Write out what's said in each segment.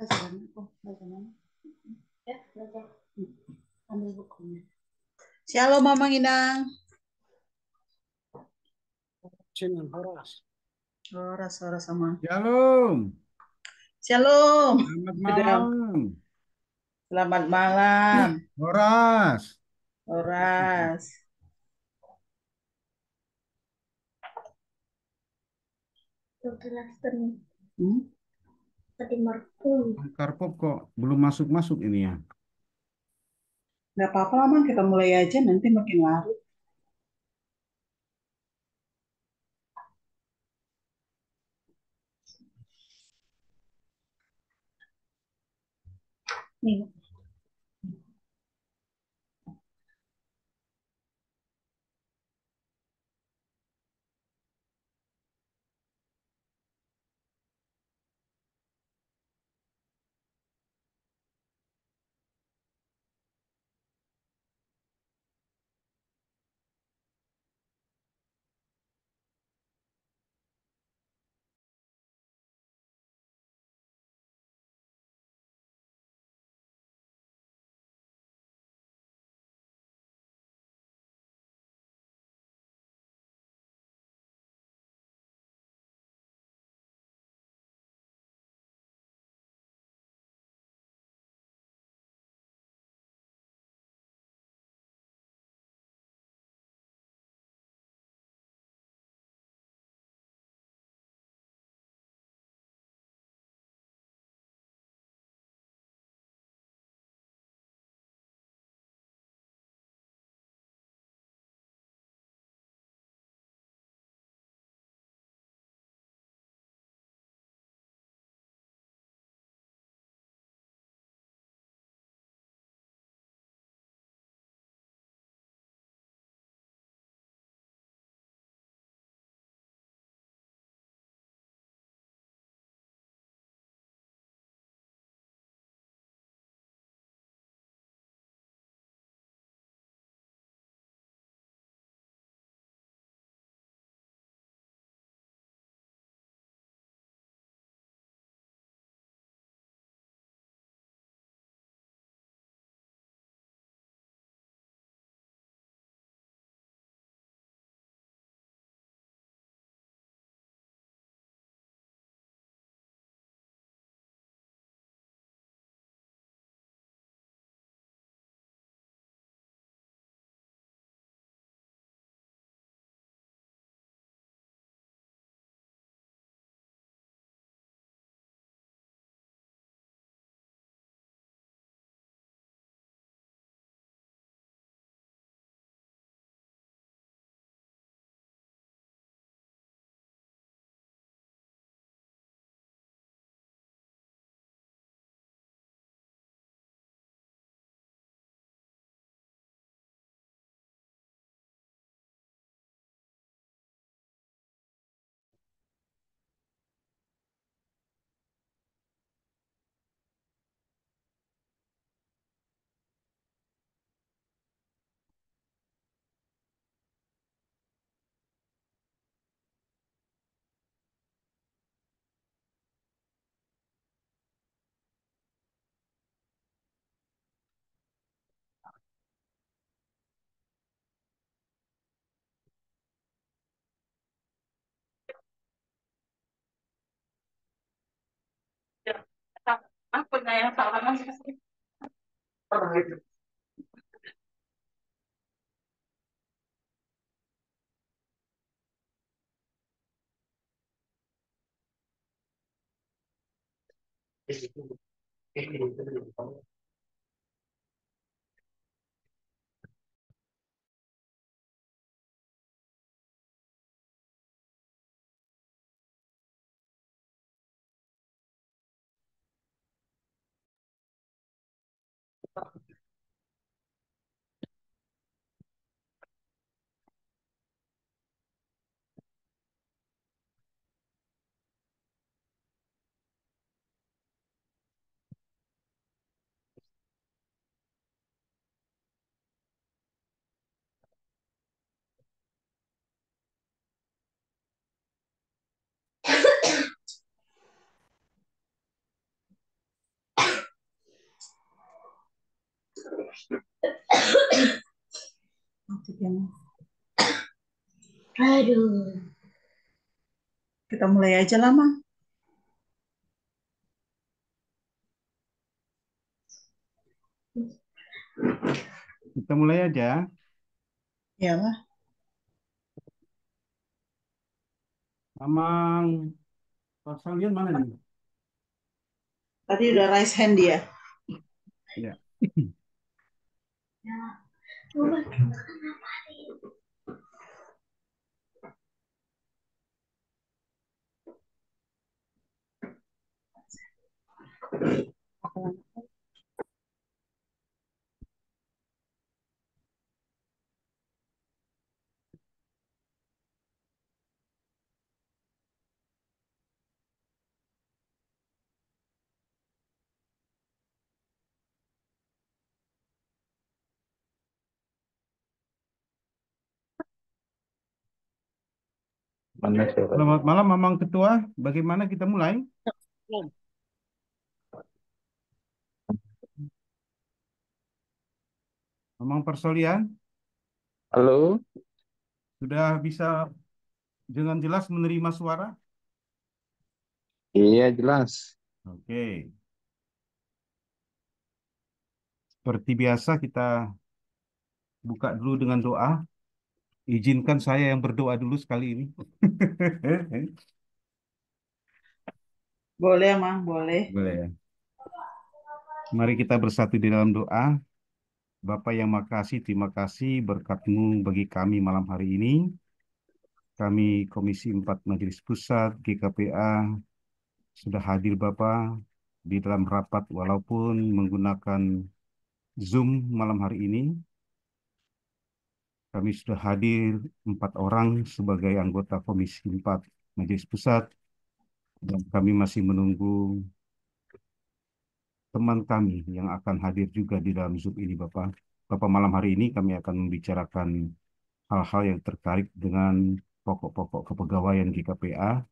Oh, bagaimana? Ya, belajar. Ambil bukunya. Shalom, Mama Inang. Shalom, Horas. Horas sama. Shalom. Shalom. Selamat Sedang. malam. Selamat malam. Horas. Horas. Hmm? Tadi markum. Karpop kok belum masuk-masuk ini ya. Nggak apa-apa, Mama. Kita mulai aja. Nanti makin larut. Nih. Aku yang salah masih. Aduh. Kita mulai aja lah, Mang. Kita mulai aja. Iyalah. Amang, Pak Salian mana nih? Tadi udah raise hand dia. Ya. Selamat malam, Mamang Ketua. Bagaimana kita mulai? Mamang Persolian, Halo, sudah bisa dengan jelas menerima suara? iya jelas. Oke. Seperti biasa kita buka dulu dengan doa. Izinkan saya yang berdoa dulu sekali ini. Boleh, Mang, boleh. Boleh ya. Mari kita bersatu di dalam doa. Bapak yang makasih, terima kasih berkat-Mu bagi kami malam hari ini. Kami Komisi 4 Majelis Pusat GKPA sudah hadir Bapak di dalam rapat walaupun menggunakan Zoom malam hari ini. Kami sudah hadir 4 orang sebagai anggota Komisi 4 Majelis Pusat dan kami masih menunggu teman kami yang akan hadir juga di dalam Zoom ini Bapak. Bapak malam hari ini kami akan membicarakan hal-hal yang terkait dengan pokok-pokok kepegawaian GKPA.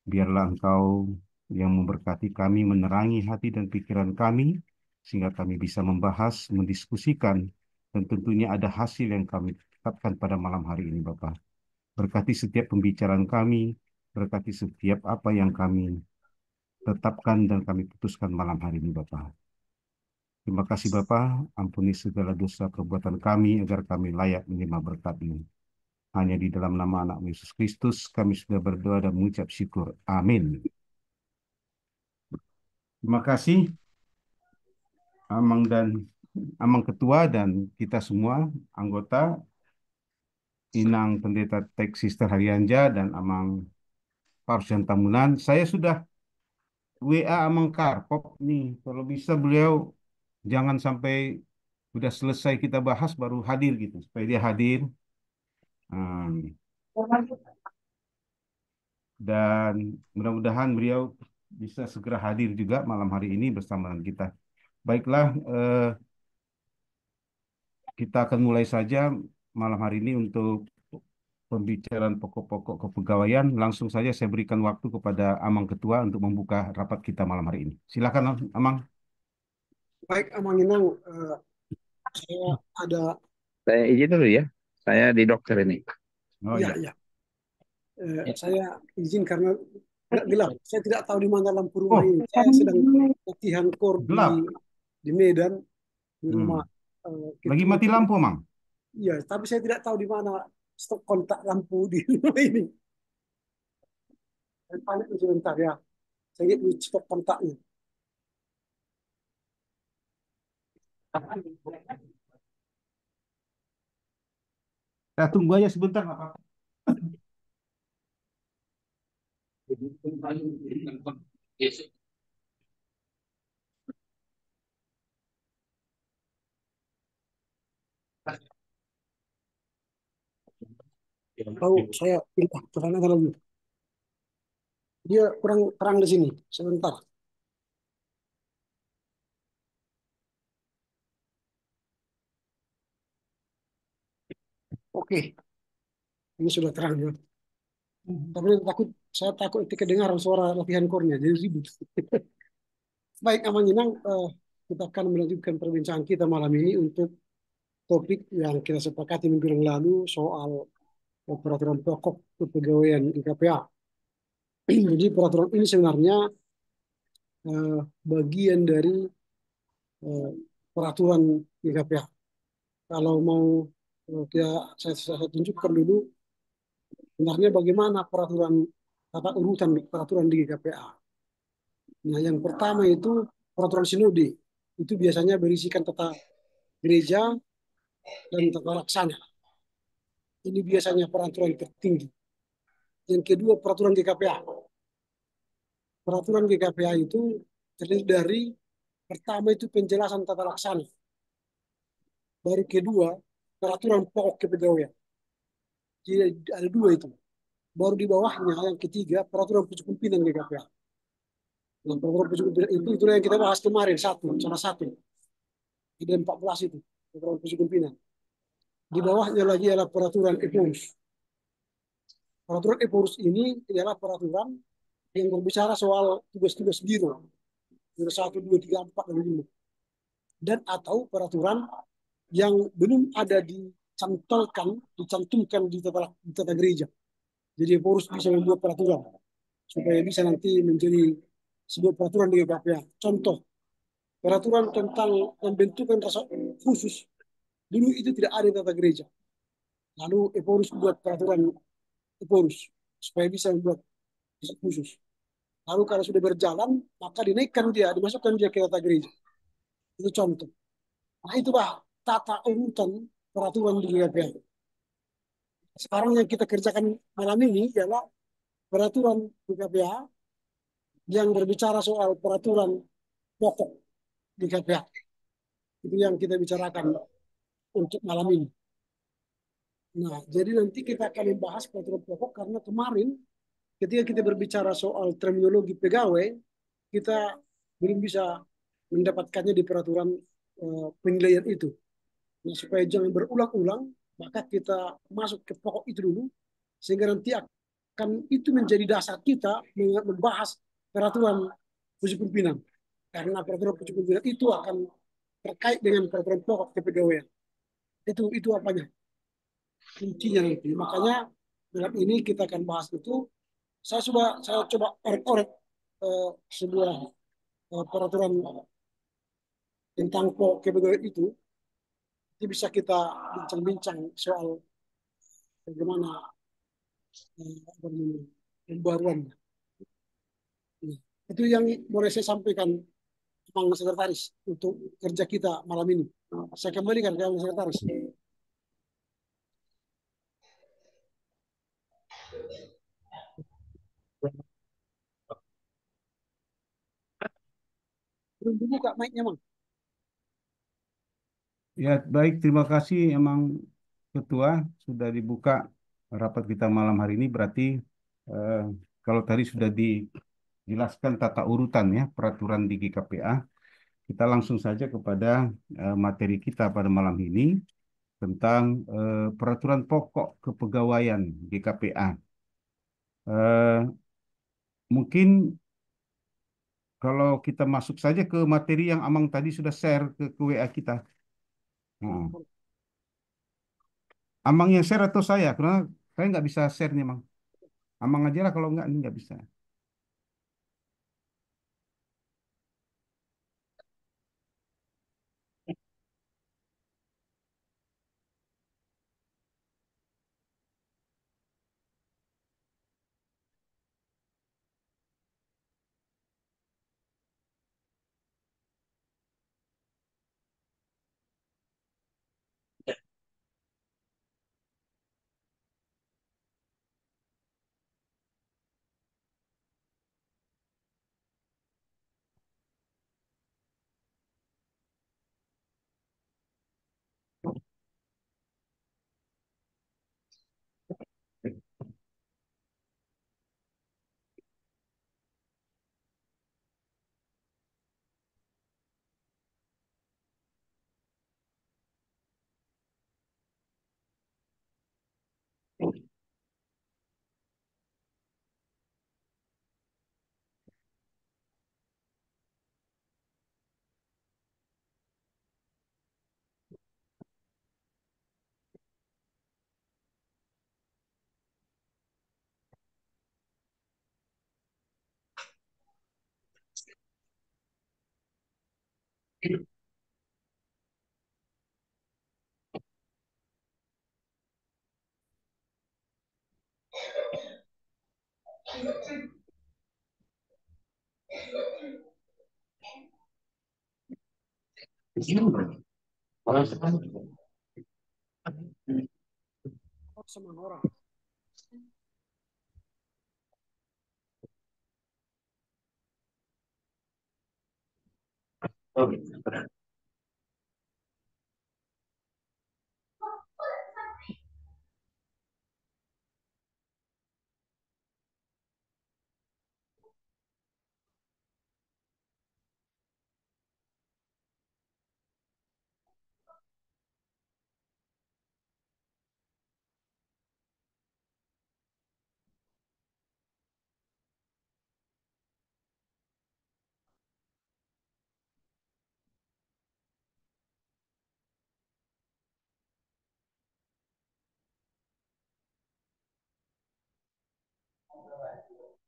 Biarlah Engkau yang memberkati kami, menerangi hati dan pikiran kami, sehingga kami bisa membahas, mendiskusikan, dan tentunya ada hasil yang kami dapatkan pada malam hari ini, Bapak. Berkati setiap pembicaraan kami, berkati setiap apa yang kami tetapkan dan kami putuskan malam hari ini, Bapak. Terima kasih, Bapak. Ampuni segala dosa perbuatan kami, agar kami layak menerima berkat-Mu. Hanya di dalam nama anak Yesus Kristus kami sudah berdoa dan mengucap syukur. Amin. Terima kasih Amang dan Amang Ketua dan kita semua anggota Inang Pendeta Tek Sister Haryanja dan Amang Parsian Tamunan. Saya sudah WA Amang Karpop nih. Kalau bisa beliau jangan sampai udah selesai kita bahas baru hadir gitu. Supaya dia hadir. Hmm. Dan mudah-mudahan beliau bisa segera hadir juga malam hari ini bersama dengan kita. Baiklah, kita akan mulai saja malam hari ini untuk pembicaraan pokok-pokok kepegawaian. Langsung saja saya berikan waktu kepada Amang Ketua untuk membuka rapat kita malam hari ini. Silakan, Amang. Baik, Amang Inang, saya ada, Saya izin dulu ya. Saya di dokter ini. Oh ya, iya, ya, saya izin karena nggak gelap. Saya tidak tahu di mana lampu rumah oh ini. Saya sedang latihan kor gelap. di Medan, di rumah Hmm. Lagi ketua. mati lampu, Amang. Iya, tapi saya tidak tahu di mana stok kontak lampu di rumah ini. Saya tanya sebentar ya. Saya lihat di stok kontaknya. Kita tunggu aja sebentar, nggak apa-apa. Tahu saya pindah ke sana lagi. Dia kurang terang di sini. Sebentar. Oke, ini sudah terang ya. Tapi saya takut nanti kedengaran suara latihan kornya, jadi ribut. Baik, Amang Inang, kita akan melanjutkan perbincangan kita malam ini untuk topik yang kita sepakati minggu yang lalu soal peraturan pokok kepegawaian di KPA. Jadi peraturan ini sebenarnya bagian dari eh, peraturan di KPA. Kalau mau saya tunjukkan dulu sebenarnya bagaimana peraturan tata urutan peraturan di KPA. Nah, yang pertama itu peraturan sinode. Itu biasanya berisikan tata gereja dan tata laksana. Ini biasanya peraturan tertinggi. Yang kedua peraturan GKPA. Peraturan GKPA itu terdiri dari pertama itu penjelasan tata laksana. Baru kedua peraturan pokok kepegawaian. Jadi ada dua itu. Baru di bawahnya yang ketiga peraturan pucuk pimpinan GKPA. Nah, peraturan pucuk pimpinan itu itulah yang kita bahas kemarin salah satu. Ada 14 itu peraturan pucuk pimpinan. Di bawahnya lagi adalah peraturan EPORUS. Peraturan EPORUS ini adalah peraturan yang berbicara soal tugas-tugas biro. Biro 1, 2, 3, 4, dan 5. Dan atau peraturan yang belum ada dicantumkan di tata gereja. Jadi EPORUS bisa membuat peraturan supaya bisa nanti menjadi sebuah peraturan di KPA. Contoh, peraturan tentang pembentukan rasa khusus. Dulu itu tidak ada di tata gereja. Lalu EPORUS buat peraturan EPORUS supaya bisa membuat khusus. Lalu kalau sudah berjalan, maka dinaikkan dia, dimasukkan dia ke tata gereja. Itu contoh. Nah, itulah tata urutan peraturan di GKPA. Sekarang yang kita kerjakan malam ini adalah peraturan GKPA yang berbicara soal peraturan pokok GKPA. Itu yang kita bicarakan untuk malam ini. Nah, jadi nanti kita akan membahas peraturan pokok karena kemarin ketika kita berbicara soal terminologi pegawai, kita belum bisa mendapatkannya di peraturan penilaian itu. Nah, supaya jangan berulang-ulang, maka kita masuk ke pokok itu dulu, sehingga nanti akan itu menjadi dasar kita membahas peraturan pucuk pimpinan. Karena peraturan pucuk pimpinan itu akan terkait dengan peraturan pokok kepegawaian. Itu apanya? Kuncinya nanti. Makanya dalam ini kita akan bahas itu. Saya coba orek-orek sebuah peraturan tentang pokok kepegawaian itu. Itu bisa kita bincang-bincang soal bagaimana pembaruan. Nah, itu yang boleh saya sampaikan, Bang Sekretaris, untuk kerja kita malam ini. Saya kembalikan ke Bang Sekretaris. Belum dibuka mic-nya, Bang. Ya, baik, terima kasih emang Ketua sudah dibuka rapat kita malam hari ini. Berarti eh, kalau tadi sudah dijelaskan tata urutan ya peraturan di GKPA, kita langsung saja kepada materi kita pada malam ini tentang peraturan pokok kepegawaian GKPA. Mungkin kalau kita masuk saja ke materi yang Amang tadi sudah share ke WA kita. Nah, Amang yang share atau saya? Karena saya nggak bisa share nih, Mang. Amang aja lah kalau nggak, ini nggak bisa. Sama orang.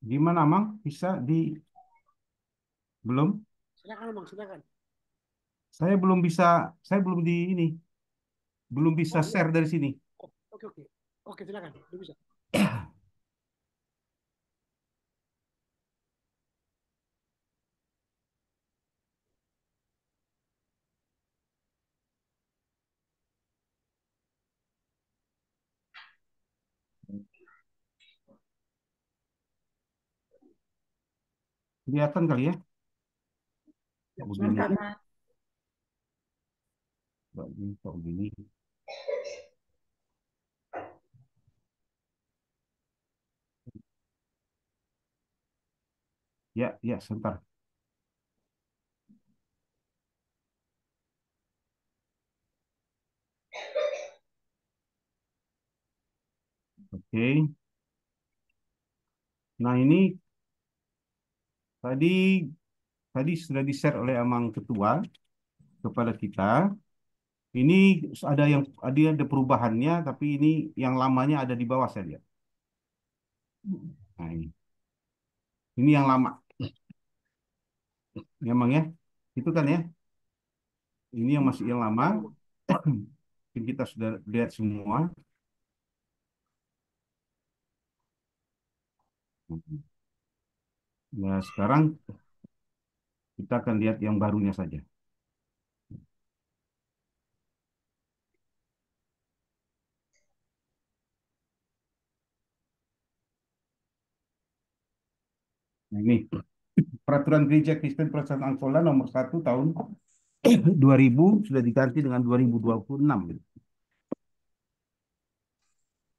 Gimana, Mang? Bisa di belum? Silakan Bang, silakan. Saya belum bisa, saya belum di ini, belum bisa Oh, share dari sini. oh, oke, oke. Oke, silakan. Udah bisa. Kelihatan kali ya? Ya, Begini, silakan. kok begini. Ya, ya, sebentar. Oke. Nah, ini tadi tadi sudah di-share oleh Amang Ketua kepada kita. Ini ada perubahannya, tapi ini yang lamanya ada di bawah saya lihat. Nah, ini yang lama, ya Mang ya. Itu kan ya. Ini yang masih yang lama. Ya, Bang. Mungkin kita sudah lihat semua. Nah, sekarang kita akan lihat yang barunya saja. Nah, ini Peraturan Gereja Kristen Protestan Angola nomor 1 tahun 2000 sudah diganti dengan 2026.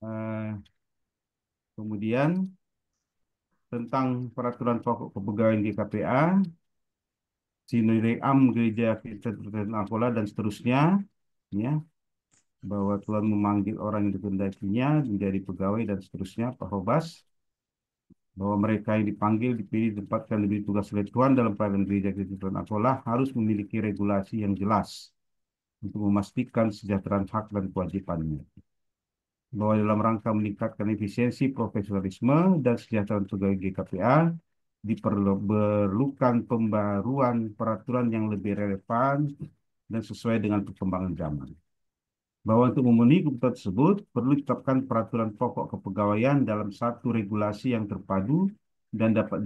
Eh, Kemudian tentang peraturan pokok kepegawaian GKPA, Sinode Am Gereja Kristen Protestan Angola dan seterusnya, ya, bahwa Tuhan memanggil orang yang dikehendakinya menjadi pegawai dan seterusnya, Pak Hobas, bahwa mereka yang dipanggil, dipilih, ditempatkan, diberi tugas oleh Tuhan dalam pelayanan gereja Kristen Angola harus memiliki regulasi yang jelas untuk memastikan kesejahteraan hak dan kewajibannya. Bahwa dalam rangka meningkatkan efisiensi, profesionalisme, dan kesejahteraan pegawai GKPA, diperlukan pembaruan peraturan yang lebih relevan dan sesuai dengan perkembangan zaman. Bahwa untuk memenuhi kebutuhan tersebut, perlu ditetapkan peraturan pokok kepegawaian dalam satu regulasi yang terpadu dan dapat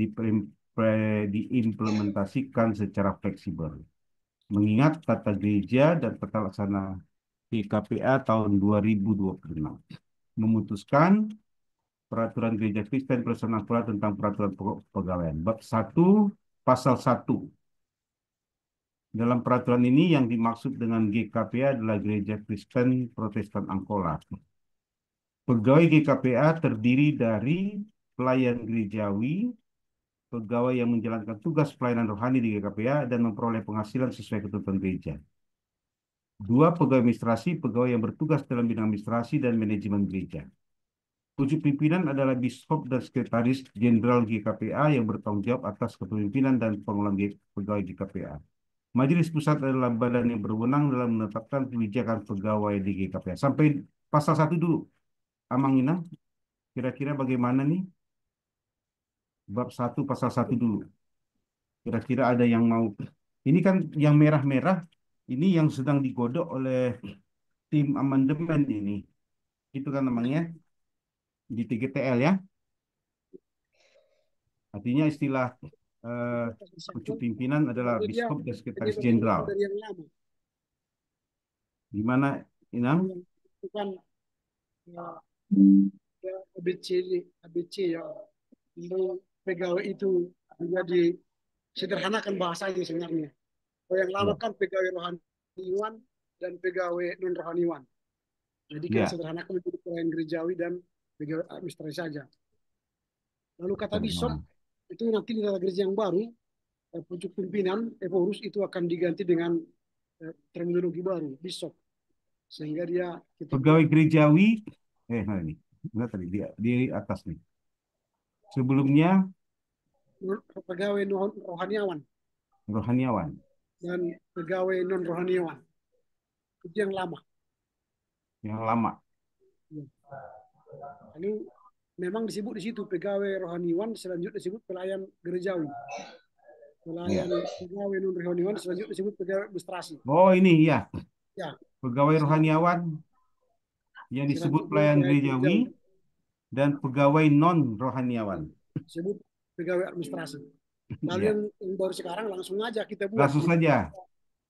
diimplementasikan secara fleksibel. Mengingat tata gereja dan tata laksana GKPA tahun 2026 memutuskan Peraturan Gereja Kristen Protestan Angola tentang Peraturan Pokok Kepegawaian. Bab 1, Pasal 1. Dalam peraturan ini yang dimaksud dengan GKPA adalah Gereja Kristen Protestan Angola. Pegawai GKPA terdiri dari pelayan gerejawi, pegawai yang menjalankan tugas pelayanan rohani di GKPA dan memperoleh penghasilan sesuai ketentuan gereja. 2, pegawai administrasi, pegawai yang bertugas dalam bidang administrasi dan manajemen gereja. 7, pimpinan adalah Biskop dan Sekretaris Jenderal GKPA yang bertanggung jawab atas kepemimpinan dan pengelolaan pegawai GKPA. Majelis Pusat adalah badan yang berwenang dalam menetapkan kebijakan pegawai di GKPA. Sampai pasal 1 dulu. Amang Ina, kira-kira bagaimana nih? Bab 1 pasal 1 dulu. Kira-kira ada yang mau. Ini kan yang merah-merah, ini yang sedang digodok oleh tim amandemen ini. Itu kan namanya di TGTL ya. Artinya istilah eh, pucuk pimpinan adalah Sebenarnya dia biskop dan hanya sekretaris mengajukan jenderal. dari yang lama. Di mana Inang? Yang itu kan ya, ABC, ABC ya. Untuk pegawai itu menjadi sederhanakan bahasanya sebenarnya. Kalau yang lama Ya, kan pegawai rohaniwan dan pegawai non rohaniwan. Jadi kita ya. sederhanakan menjadi pelayan gerejawi dan pegawai administrasi saja. Lalu kata bishop Nah, itu nanti di tata gereja yang baru, pucuk pimpinan Evorus itu akan diganti dengan terminologi baru, bishop. Sehingga dia kita pegawai gerejawi, nah ini, enggak tadi di atas nih. Sebelumnya pegawai non rohaniawan rohaniawan, dan pegawai non rohaniawan itu yang lama. yang lama. Lalu memang disebut di situ pegawai rohaniawan, selanjutnya disebut pelayan gerejawi. Ya. Pelayan pegawai non rohaniawan selanjutnya disebut pegawai administrasi. Oh ini ya, Ya, pegawai selanjutnya, rohaniawan yang disebut selanjutnya pelayan pelayan gerejawi gerejawi dan pegawai non rohaniawan. disebut pegawai administrasi. Lalu Ya, yang baru sekarang langsung aja kita buat. langsung saja.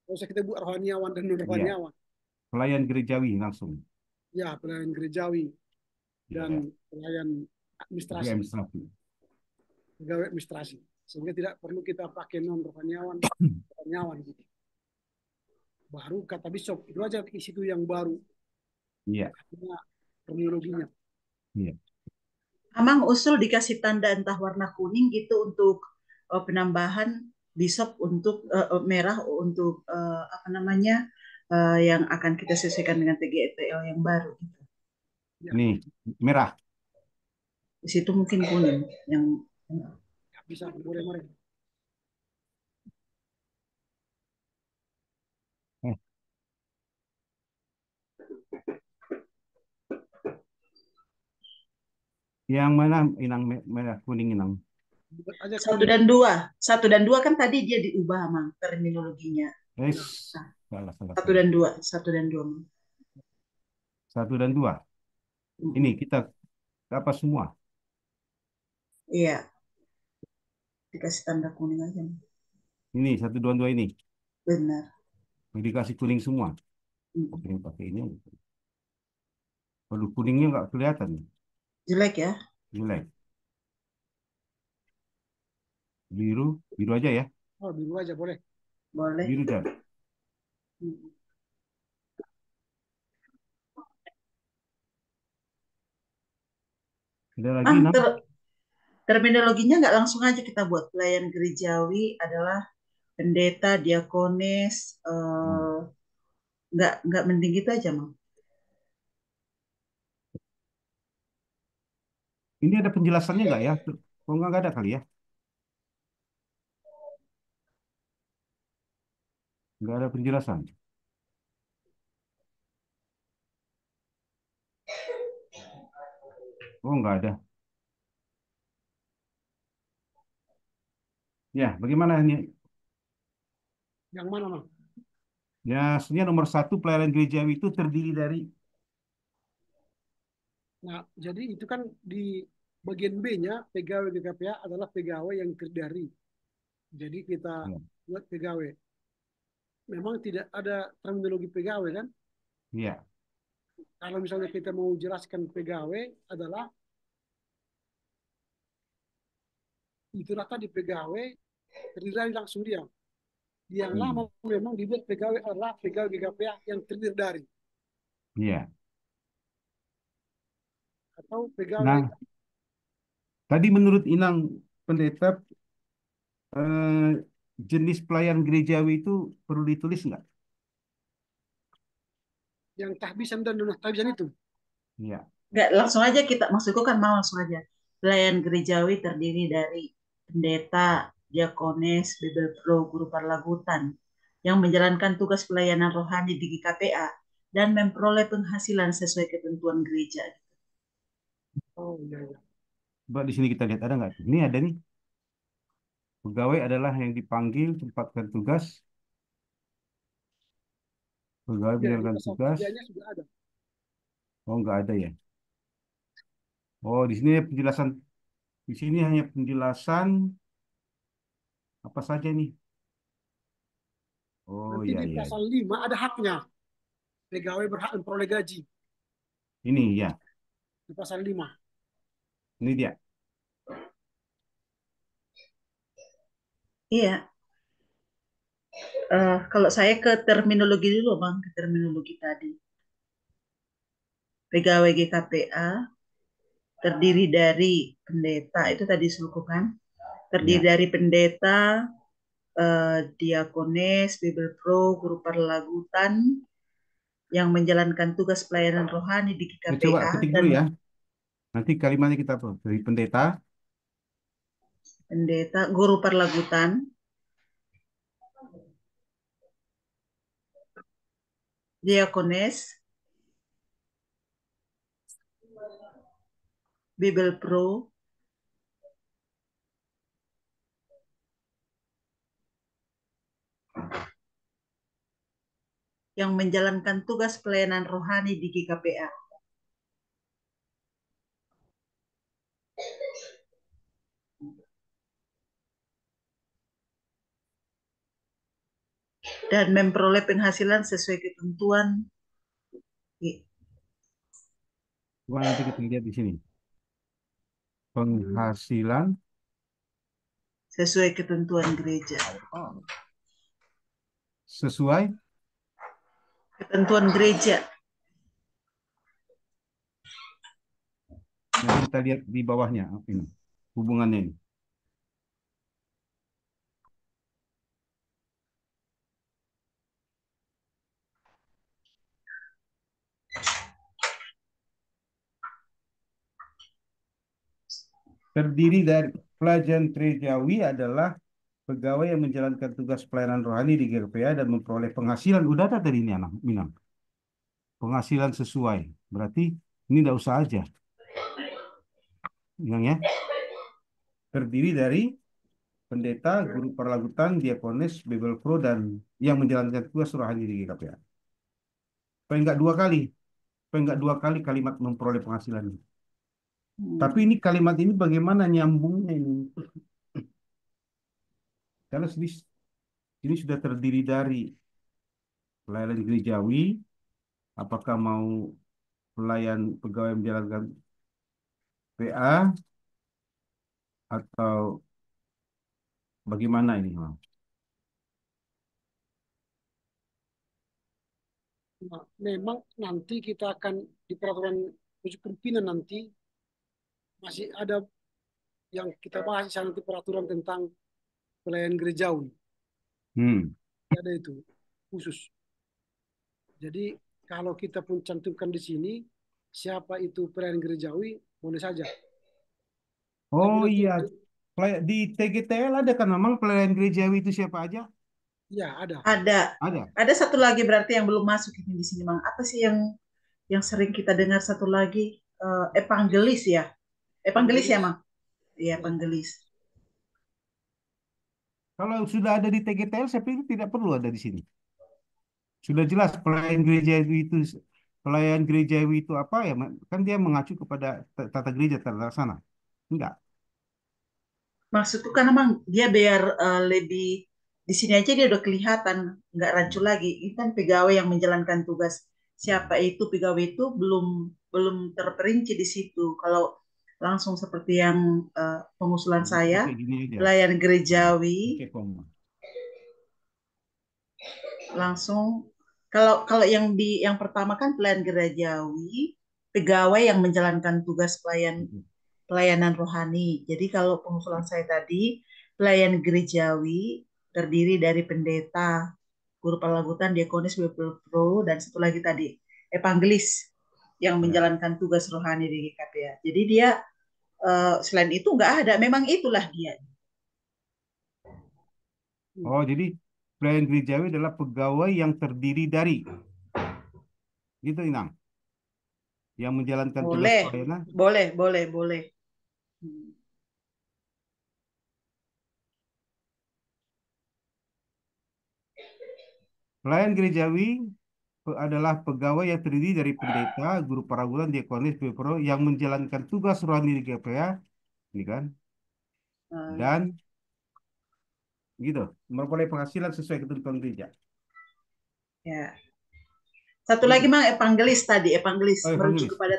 Nggak usah kita buat rohaniawan dan non Ya, rohaniawan. pelayan gerejawi langsung. Ya, pelayan gerejawi Ya, dan pelayan jadi administrasi, administrasi. pegawai administrasi. Sehingga tidak perlu kita pakai non rohaniawan, rohaniawan gitu. Baru kata bishop itu aja di situ yang baru. Iya, Artinya terminologinya. iya. Amang usul dikasih tanda entah warna kuning gitu untuk penambahan bishop untuk merah untuk apa namanya yang akan kita sesuaikan dengan TGTL yang baru. Gitu. Ya, Ini merah. Di situ mungkin kuning yang bisa boleh mereka. Eh, yang mana inang merah kuning inang? Buat aja satu kuning. dan dua, satu dan dua kan tadi dia diubah Mang terminologinya. Eh, Ya, Nah, salah, salah, satu salah. dan dua, satu dan dua. Mang. 1 dan 2. Ini Mm-mm. kita apa semua? Iya, dikasih tanda kuning aja. Mang. Ini 1, 2, 2 ini. Benar. Dikasih kuning semua. Mm-mm. Oke, pakai ini. Kalau kuningnya nggak kelihatan. Jelek ya? Jelek. Biru, biru aja ya. oh biru aja boleh. Boleh. Biru dan. Mm-mm. Ada lagi Mang, nang? terminologinya nggak langsung aja kita buat. Pelayan gerejawi adalah pendeta, diakonis, Hmm. nggak mending gitu aja, Mang. Ini ada penjelasannya nggak ya? Oh nggak ada kali ya? Nggak ada penjelasan. Oh nggak ada. Ya, bagaimana ini? Yang mana, Mang? Ya, sebenarnya nomor 1 pelayanan gerejawi itu terdiri dari. Nah, jadi itu kan di bagian B-nya pegawai GKPA adalah pegawai yang terdiri. Jadi kita Ya, buat pegawai. Memang tidak ada terminologi pegawai kan? ya, Kalau misalnya kita mau jelaskan pegawai adalah itulah tadi pegawai terdiri dari langsung dia. Yang lama hmm, memang dibuat pegawai adalah pegawai GKPA yang terdiri dari ya. atau pegawai. Nah, tadi menurut Inang Pendeta, eh, jenis pelayan gerejawi itu perlu ditulis nggak? Yang tahbisan dan non tahbisan itu. Ya, Nggak langsung aja kita, maksudku kan mau langsung aja. Pelayan gerejawi terdiri dari pendeta, diakonis, Bible Pro, guru parlagutan yang menjalankan tugas pelayanan rohani di GKPA dan memperoleh penghasilan sesuai ketentuan gereja. Oh iya iya. coba di sini kita lihat ada nggak? Ini ada nih. Pegawai adalah yang dipanggil tempatkan tugas. Pegawai Ya, di menjalankan pasal tugas. 3-nya sudah ada. Oh, nggak ada ya. Oh, di sini penjelasan. Di sini hanya penjelasan apa saja nih. Oh, Nanti ya, di ya. pasal 5 ada haknya. Pegawai berhak memperoleh gaji. Ini ya. Di pasal 5. Ini dia. Iya. Kalau saya ke terminologi dulu, Bang, ke terminologi tadi. Pegawai GKPA terdiri dari pendeta, itu tadi suku kan? Terdiri Ya. dari pendeta, diakones, Bible Pro, guru parlagutan yang menjalankan tugas pelayanan rohani di Nah, coba GKPA ketik dan dulu ya. Nanti kalimatnya kita apa? Dari pendeta, pendeta, guru parlagutan, diakones, Bible Pro, yang menjalankan tugas pelayanan rohani di GKPA. Dan memperoleh penghasilan sesuai ketentuan. coba nanti kita lihat di sini. Penghasilan Sesuai ketentuan gereja. sesuai. Ketentuan gereja. Nanti kita lihat di bawahnya ini hubungannya ini. Terdiri dari pelayan gerejawi adalah pegawai yang menjalankan tugas pelayanan rohani di GKPA dan memperoleh penghasilan. Udah ada tadi ini anak Minang. Penghasilan sesuai. Berarti ini tidak usah aja. Minang ya. Terdiri dari pendeta, guru perlagutan, diakonis, Bible Pro, dan yang menjalankan tugas rohani di GKPA. Supaya enggak dua kali. Supaya enggak dua kali kalimat memperoleh penghasilan. Tapi ini kalimat ini bagaimana nyambungnya ini? Karena ini sudah terdiri dari pelayanan gerejawi, apakah mau pelayan pegawai yang menjalankan PA atau bagaimana ini, Bang? Nah, memang nanti kita akan di peraturan tujuh pimpinan nanti masih ada yang kita bahas nanti peraturan tentang pelayanan gerejawi. Hmm. Ada itu khusus. Jadi kalau kita pun cantumkan di sini siapa itu pelayan gerejawi boleh saja. Tapi Oh nanti iya, untuk di TGTL ada kan memang pelayan gerejawi itu siapa aja? ya ada. Ada. Ada. Ada satu lagi berarti yang belum masuk ini di sini, Bang. Apa sih yang sering kita dengar satu lagi? Evangelis ya. Evangelis ya, Evangelis. Bang? Iya, Ya, evangelis. Kalau sudah ada di TGTL, saya pikir tidak perlu ada di sini. Sudah jelas pelayan gerejawi itu apa ya? Kan dia mengacu kepada tata gereja terlaksana. Enggak. Maksudku kan emang dia biar lebih di sini aja dia udah kelihatan nggak rancu lagi. Ini kan pegawai yang menjalankan tugas. Siapa itu pegawai itu belum belum terperinci di situ. Kalau langsung seperti yang pengusulan Jadi saya, kayak gini aja. pelayan Nah, gerejawi oke, koma. langsung kalau kalau yang pertama kan pelayan gerejawi, pegawai yang menjalankan tugas pelayanan rohani. Jadi kalau pengusulan saya tadi, pelayan gerejawi terdiri dari pendeta, guru pelagutan, diakonis, Bible Pro, dan satu lagi tadi, evangelis yang Ya. menjalankan tugas rohani di GKPA. Jadi dia selain itu nggak ada, memang itulah dia. Oh, jadi pelayan gerejawi adalah pegawai yang terdiri dari, gitu Inang, yang menjalankan tugas Boleh, pelayanan. boleh, boleh, boleh. Hmm. Pelayan gerejawi adalah pegawai yang terdiri dari pendeta, guru paragunan, diakonis, bepro yang menjalankan tugas rohani di GPA, ini kan, Ya. dan gitu, memperoleh penghasilan sesuai ketentuan gereja. Ya. Satu lagi Gitu. Mang, evangelis tadi, evangelis Oh, merujuk evangelis. kepada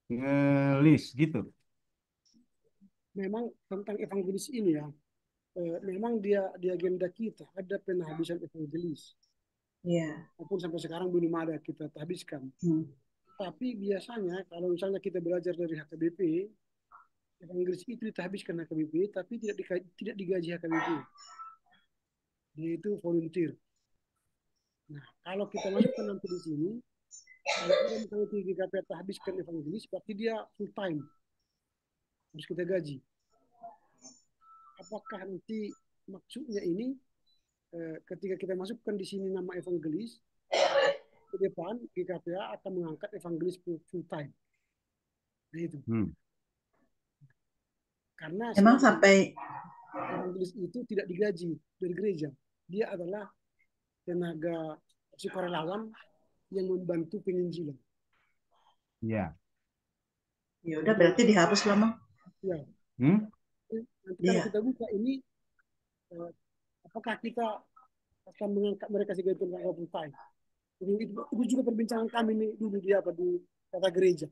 Evangelis, gitu. Memang tentang evangelis ini ya, memang dia di agenda kita ada penghabisan evangelis. ya. Walaupun sampai sekarang belum ada kita habiskan. Hmm. Tapi biasanya kalau misalnya kita belajar dari HKBP, evangelis itu ditahbiskan HKBP, tapi tidak digaji HKBP. Dia itu volunteer. Nah, kalau kita masukkan nanti di sini, kalau ada misalnya di GKP tahbiskan evangelis, berarti dia full time. Harus kita gaji. Apakah nanti maksudnya ini ketika kita masukkan di sini nama evangelis, ke depan GKPA akan mengangkat evangelis full time. Nah itu. Karena Emang selama sampai evangelis itu tidak digaji dari gereja. Dia adalah tenaga sukarelawan yang membantu penginjilan. Ya. ya udah berarti dihapus lah Mang. Ya. Nanti kalau kita buka ini, apakah kita akan mengangkat mereka sebagai tenaga full time? Itu juga perbincangan kami nih dulu di kata gereja.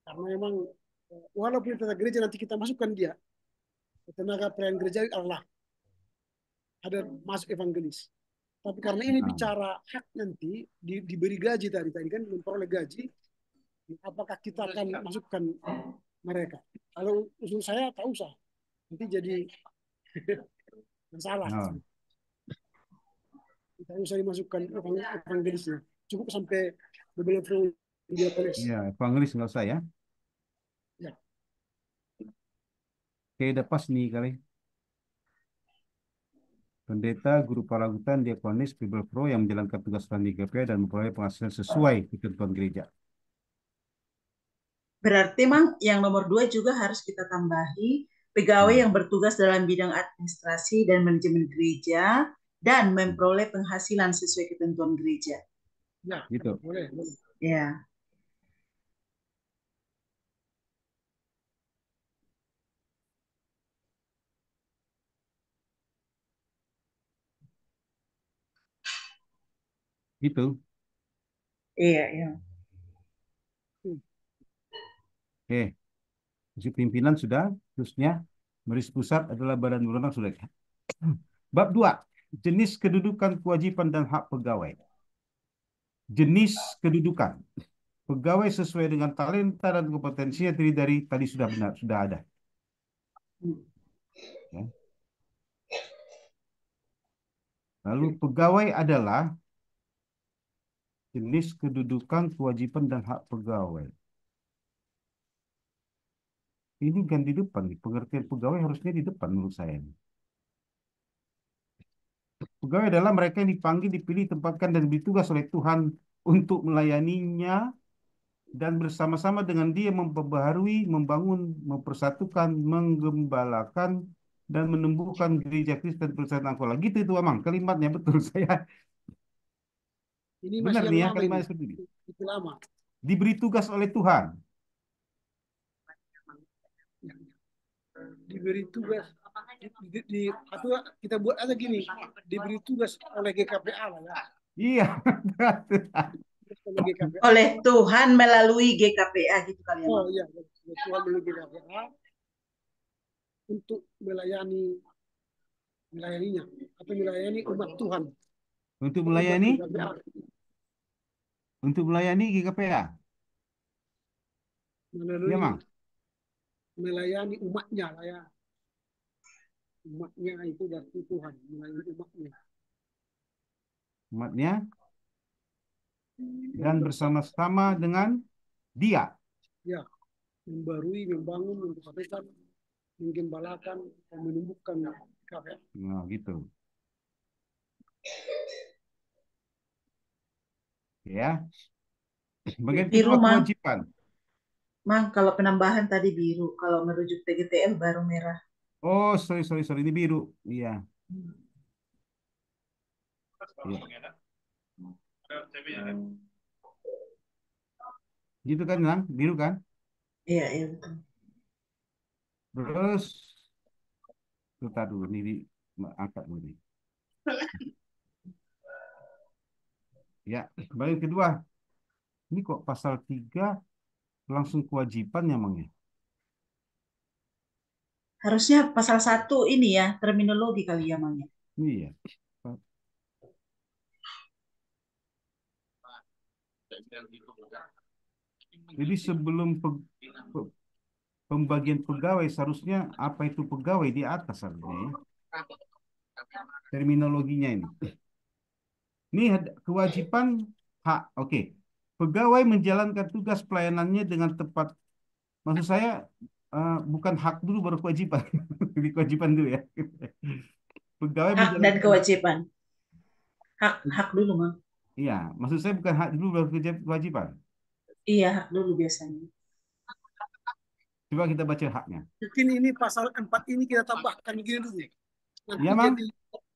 Karena memang walaupun tata gereja nanti kita masukkan dia, tenaga pelayan gereja Allah ada masuk evangelis. Tapi karena ini bicara hak nanti diberi gaji tadi kan memperoleh gaji, apakah kita akan masukkan mereka? Kalau usul saya tak usah, nanti jadi masalah. Tidak usah dimasukkan evangelisnya, cukup sampai beberapa diakonis. Ya, evangelis nggak usah ya. Ya. Oke, udah pas nih kali. Pendeta, guru paragutan, diakonis, Bible Pro yang menjalankan tugas di GPA dan memperoleh penghasilan sesuai ketentuan gereja. Berarti Mang, yang nomor 2 juga harus kita tambahi pegawai yang bertugas dalam bidang administrasi dan manajemen gereja dan memperoleh penghasilan sesuai ketentuan gereja. Ya, gitu. Boleh. Ya. Gitu. Iya. Oke. Fungsi pimpinan sudah, terusnya Majelis Pusat adalah badan berwenang sudah. Bab 2. Jenis kedudukan, kewajiban dan hak pegawai. Jenis kedudukan. Pegawai sesuai dengan talenta dan kompetensinya terdiri dari tadi sudah benar, sudah ada. Ya. Lalu pegawai adalah jenis kedudukan, kewajiban dan hak pegawai. Ini kan di depan nih. Pengertian pegawai harusnya di depan menurut saya. Pegawai adalah mereka yang dipanggil, dipilih, ditempatkan dan diberi tugas oleh Tuhan untuk melayaninya dan bersama-sama dengan dia memperbaharui, membangun, mempersatukan, menggembalakan dan menumbuhkan gereja Kristen Persatuan Angkola. Gitu itu Amang, kalimatnya betul saya. Ini Benar masih nih yang ya lama kalimatnya ini. seperti ini. Itu lama. Diberi tugas oleh Tuhan. Diberi tugas atau kita buat aja gini, diberi tugas oleh GKPA lah ya. Iya. Oleh Tuhan melalui GKPA gitu kali ya. Oh iya, Tuhan melalui GKPA untuk melayaninya atau melayani umat Tuhan. Untuk melayani GKPA. Melalui Ya, Mang. melayani umatnya lah ya. Umatnya itu dari Tuhan, melayani umatnya. Umatnya dan bersama-sama dengan dia. Ya, membarui, membangun, mempersatukan, menggembalakan, dan menumbuhkan GKPA. Nah, gitu. Ya. Bagian Biru, kedua, Mang. kewajiban. Mang, kalau penambahan tadi biru, kalau merujuk TGTL baru merah. Oh, sorry, ini biru. Iya, iya. Gitu kan, Nang? Biru kan? Iya, iya betul. Terus, bentar dulu, ini angkat dulu nih. Ya, kembali yang kedua. Ini kok pasal 3 langsung kewajiban ya, Mang ya? Harusnya pasal 1 ini ya, terminologi kali ya, Mang ya. Iya. Jadi sebelum pembagian pegawai, seharusnya apa itu pegawai di atas harusnya ya. Terminologinya ini. Ini kewajiban hak. Oke. Pegawai menjalankan tugas pelayanannya dengan tepat. Maksud saya bukan hak dulu baru kewajiban. Jadi kewajiban dulu ya. Pegawai Hak dan menjalankan. kewajiban. Hak dulu, Mang. Iya, maksud saya bukan hak dulu baru kewajiban. Iya, hak dulu biasanya. Coba kita baca haknya. Mungkin ini pasal 4 ini kita tambahkan begini dulu. Nanti Iya, Mang? jadi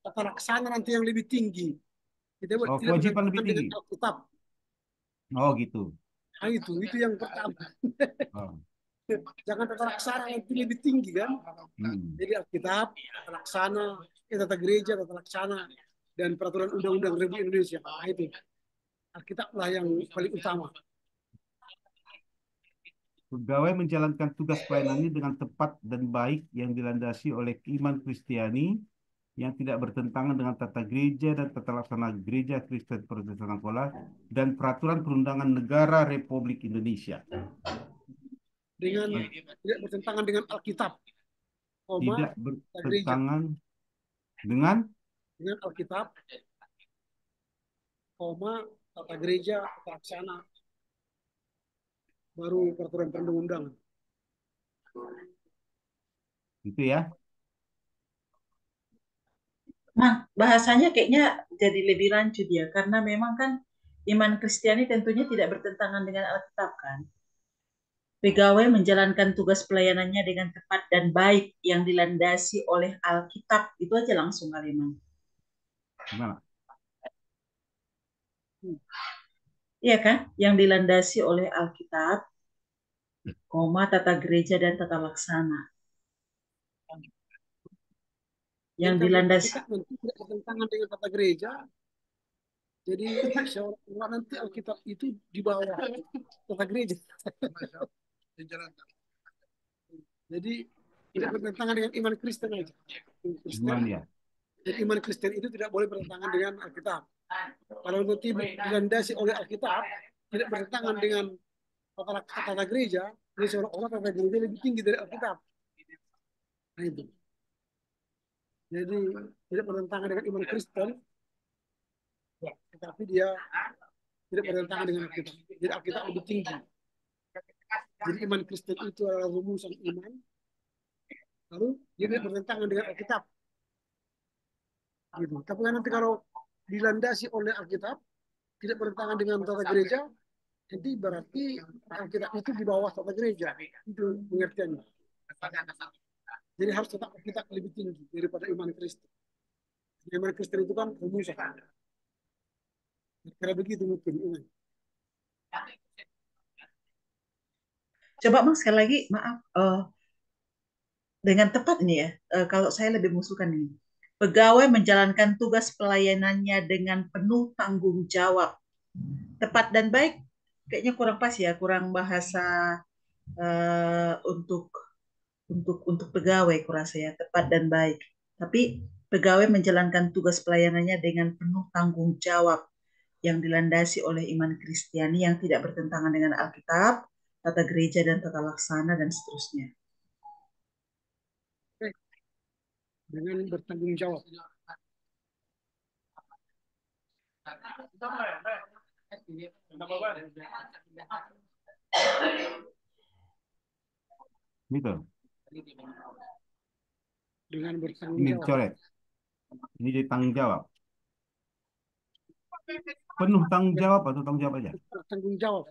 tata laksana nanti yang lebih tinggi. Kita Oh, tidak kewajiban lebih bertentangan dengan tinggi. Alkitab. Oh, gitu. Nah, itu yang pertama. Oh. Jangan tata laksana nanti lebih tinggi kan. Hmm. Jadi Alkitab, tata laksana, tata gereja, tata laksana, dan peraturan undang-undang Republik Indonesia. Nah, itu Alkitab lah yang paling utama. Pegawai menjalankan tugas pelayanannya dengan tepat dan baik yang dilandasi oleh iman Kristiani yang tidak bertentangan dengan tata gereja dan tata laksana gereja Kristen Protestan Angola dan peraturan perundangan negara Republik Indonesia. Dengan tidak bertentangan dengan Alkitab, koma, Tidak tata gereja. bertentangan dengan Dengan Alkitab, koma, tata gereja, tata laksana, baru peraturan perundang-undangan. itu ya. Mang, bahasanya kayaknya jadi lebih lanjut ya, karena memang kan iman Kristiani tentunya tidak bertentangan dengan Alkitab kan. Pegawai menjalankan tugas pelayanannya dengan tepat dan baik yang dilandasi oleh Alkitab. Itu aja langsung kali, Mang. Gimana? Iya kan? Yang dilandasi oleh Alkitab, koma, tata gereja dan tata laksana. Jadi Yang karena dilandasi, Alkitab nanti tidak bertentangan dengan tata gereja, jadi seolah nanti Alkitab itu di bawah tata gereja. Jadi tidak bertentangan dengan iman Kristen aja. Iman Kristen, Gimana ya? dan iman Kristen itu tidak boleh bertentangan dengan Alkitab. Kalau nanti dilandasi oleh Alkitab, tidak bertentangan dengan tata gereja, jadi seolah-olah tata gereja lebih tinggi dari Alkitab. Nah itu. Jadi tidak bertentangan dengan iman Kristen, tetapi dia tidak bertentangan dengan Alkitab. Jadi Alkitab lebih tinggi. Jadi iman Kristen itu adalah rumusan iman, lalu dia tidak bertentangan dengan Alkitab. Gitu. Tapi kan nanti kalau dilandasi oleh Alkitab, tidak bertentangan dengan tata gereja, jadi berarti Alkitab itu di bawah tata gereja. Itu pengertiannya. Jadi harus tetap Alkitab lebih tinggi daripada iman Kristen. Iman Kristen itu kan rumusan. Kira begitu mungkin. coba Mang sekali lagi, maaf, dengan tepat ini ya, kalau saya lebih mengusulkan ini. Pegawai menjalankan tugas pelayanannya dengan penuh tanggung jawab. Tepat dan baik, kayaknya kurang pas ya, kurang bahasa untuk pegawai kurasa ya, tepat dan baik. Tapi pegawai menjalankan tugas pelayanannya dengan penuh tanggung jawab yang dilandasi oleh iman Kristiani yang tidak bertentangan dengan Alkitab, tata gereja dan tata laksana dan seterusnya. Dengan bertanggung jawab. Gitu. Dengan bertanggung Ini jawab. dicoret. Ini ditanggung jawab. Penuh tanggung jawab atau tanggung jawab aja? Bertanggung jawab.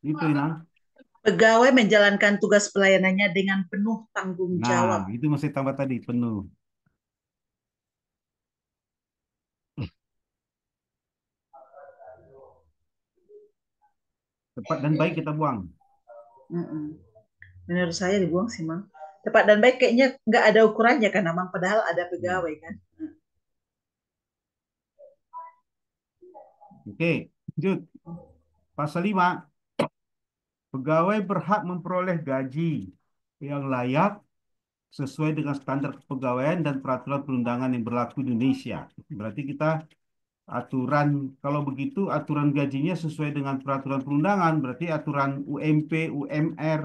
Itu Inang. Pegawai menjalankan tugas pelayanannya dengan penuh tanggung Nah, jawab. itu masih tambah tadi penuh. Tepat dan baik kita buang. Mm-mm. Menurut saya dibuang sih, Mang. Tepat dan baik kayaknya nggak ada ukurannya kan, Mang. Padahal ada Hmm. pegawai kan. Oke, lanjut. Pasal 5. Pegawai berhak memperoleh gaji yang layak sesuai dengan standar kepegawaian dan peraturan perundangan yang berlaku di Indonesia. Berarti kita aturan, kalau begitu aturan gajinya sesuai dengan peraturan perundangan, berarti aturan UMP, UMR,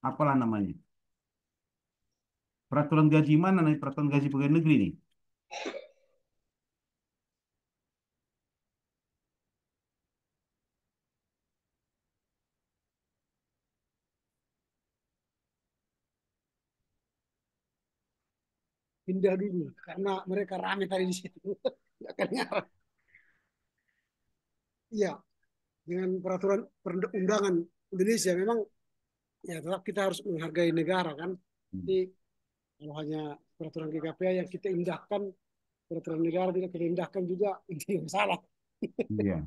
apalah namanya. Peraturan gaji mana nih? Peraturan gaji pegawai negeri nih. Pindah dulu karena mereka rame tadi di situ. Nggak kedengaran. Iya, dengan peraturan perundangan Indonesia memang ya tetap kita harus menghargai negara kan. Jadi kalau hanya peraturan GKPA yang kita indahkan, peraturan negara tidak kita indahkan juga, itu masalah. Iya.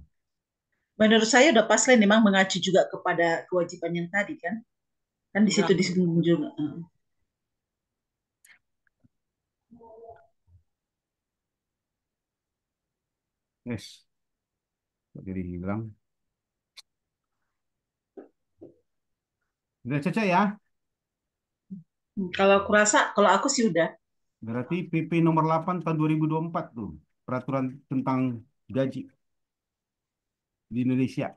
Menurut saya udah pas lah memang mengacu juga kepada kewajiban yang tadi kan. Kan di situ Ya, disinggung juga. Yes. Jadi hilang. Udah cocok ya? Kalau aku rasa, kalau aku sih udah. Berarti PP nomor 8 tahun 2024 tuh. Peraturan tentang gaji di Indonesia.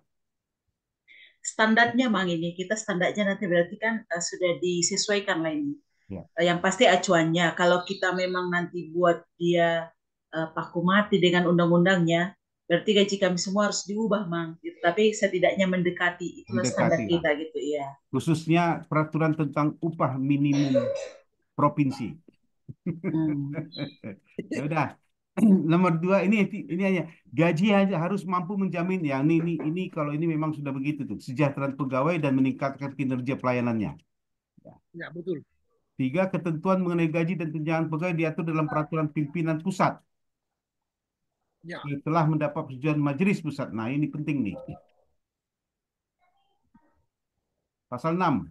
Standarnya Mang ini, kita standarnya nanti berarti kan sudah disesuaikan lah ini. Ya. Yang pasti acuannya, kalau kita memang nanti buat dia paku mati dengan undang-undangnya, berarti gaji kami semua harus diubah, Mang. Gitu. Tapi setidaknya mendekati, itulah standar Mendekati lah. kita gitu ya. Khususnya peraturan tentang upah minimum provinsi. Hmm. Ya udah. Nomor 2 ini hanya gaji hanya harus mampu menjamin ya ini kalau ini memang sudah begitu tuh kesejahteraan pegawai dan meningkatkan kinerja pelayanannya. ya betul. 3, ketentuan mengenai gaji dan tunjangan pegawai diatur dalam peraturan pimpinan pusat Ya, setelah mendapat persetujuan majelis pusat. Nah, ini penting nih. Pasal 6.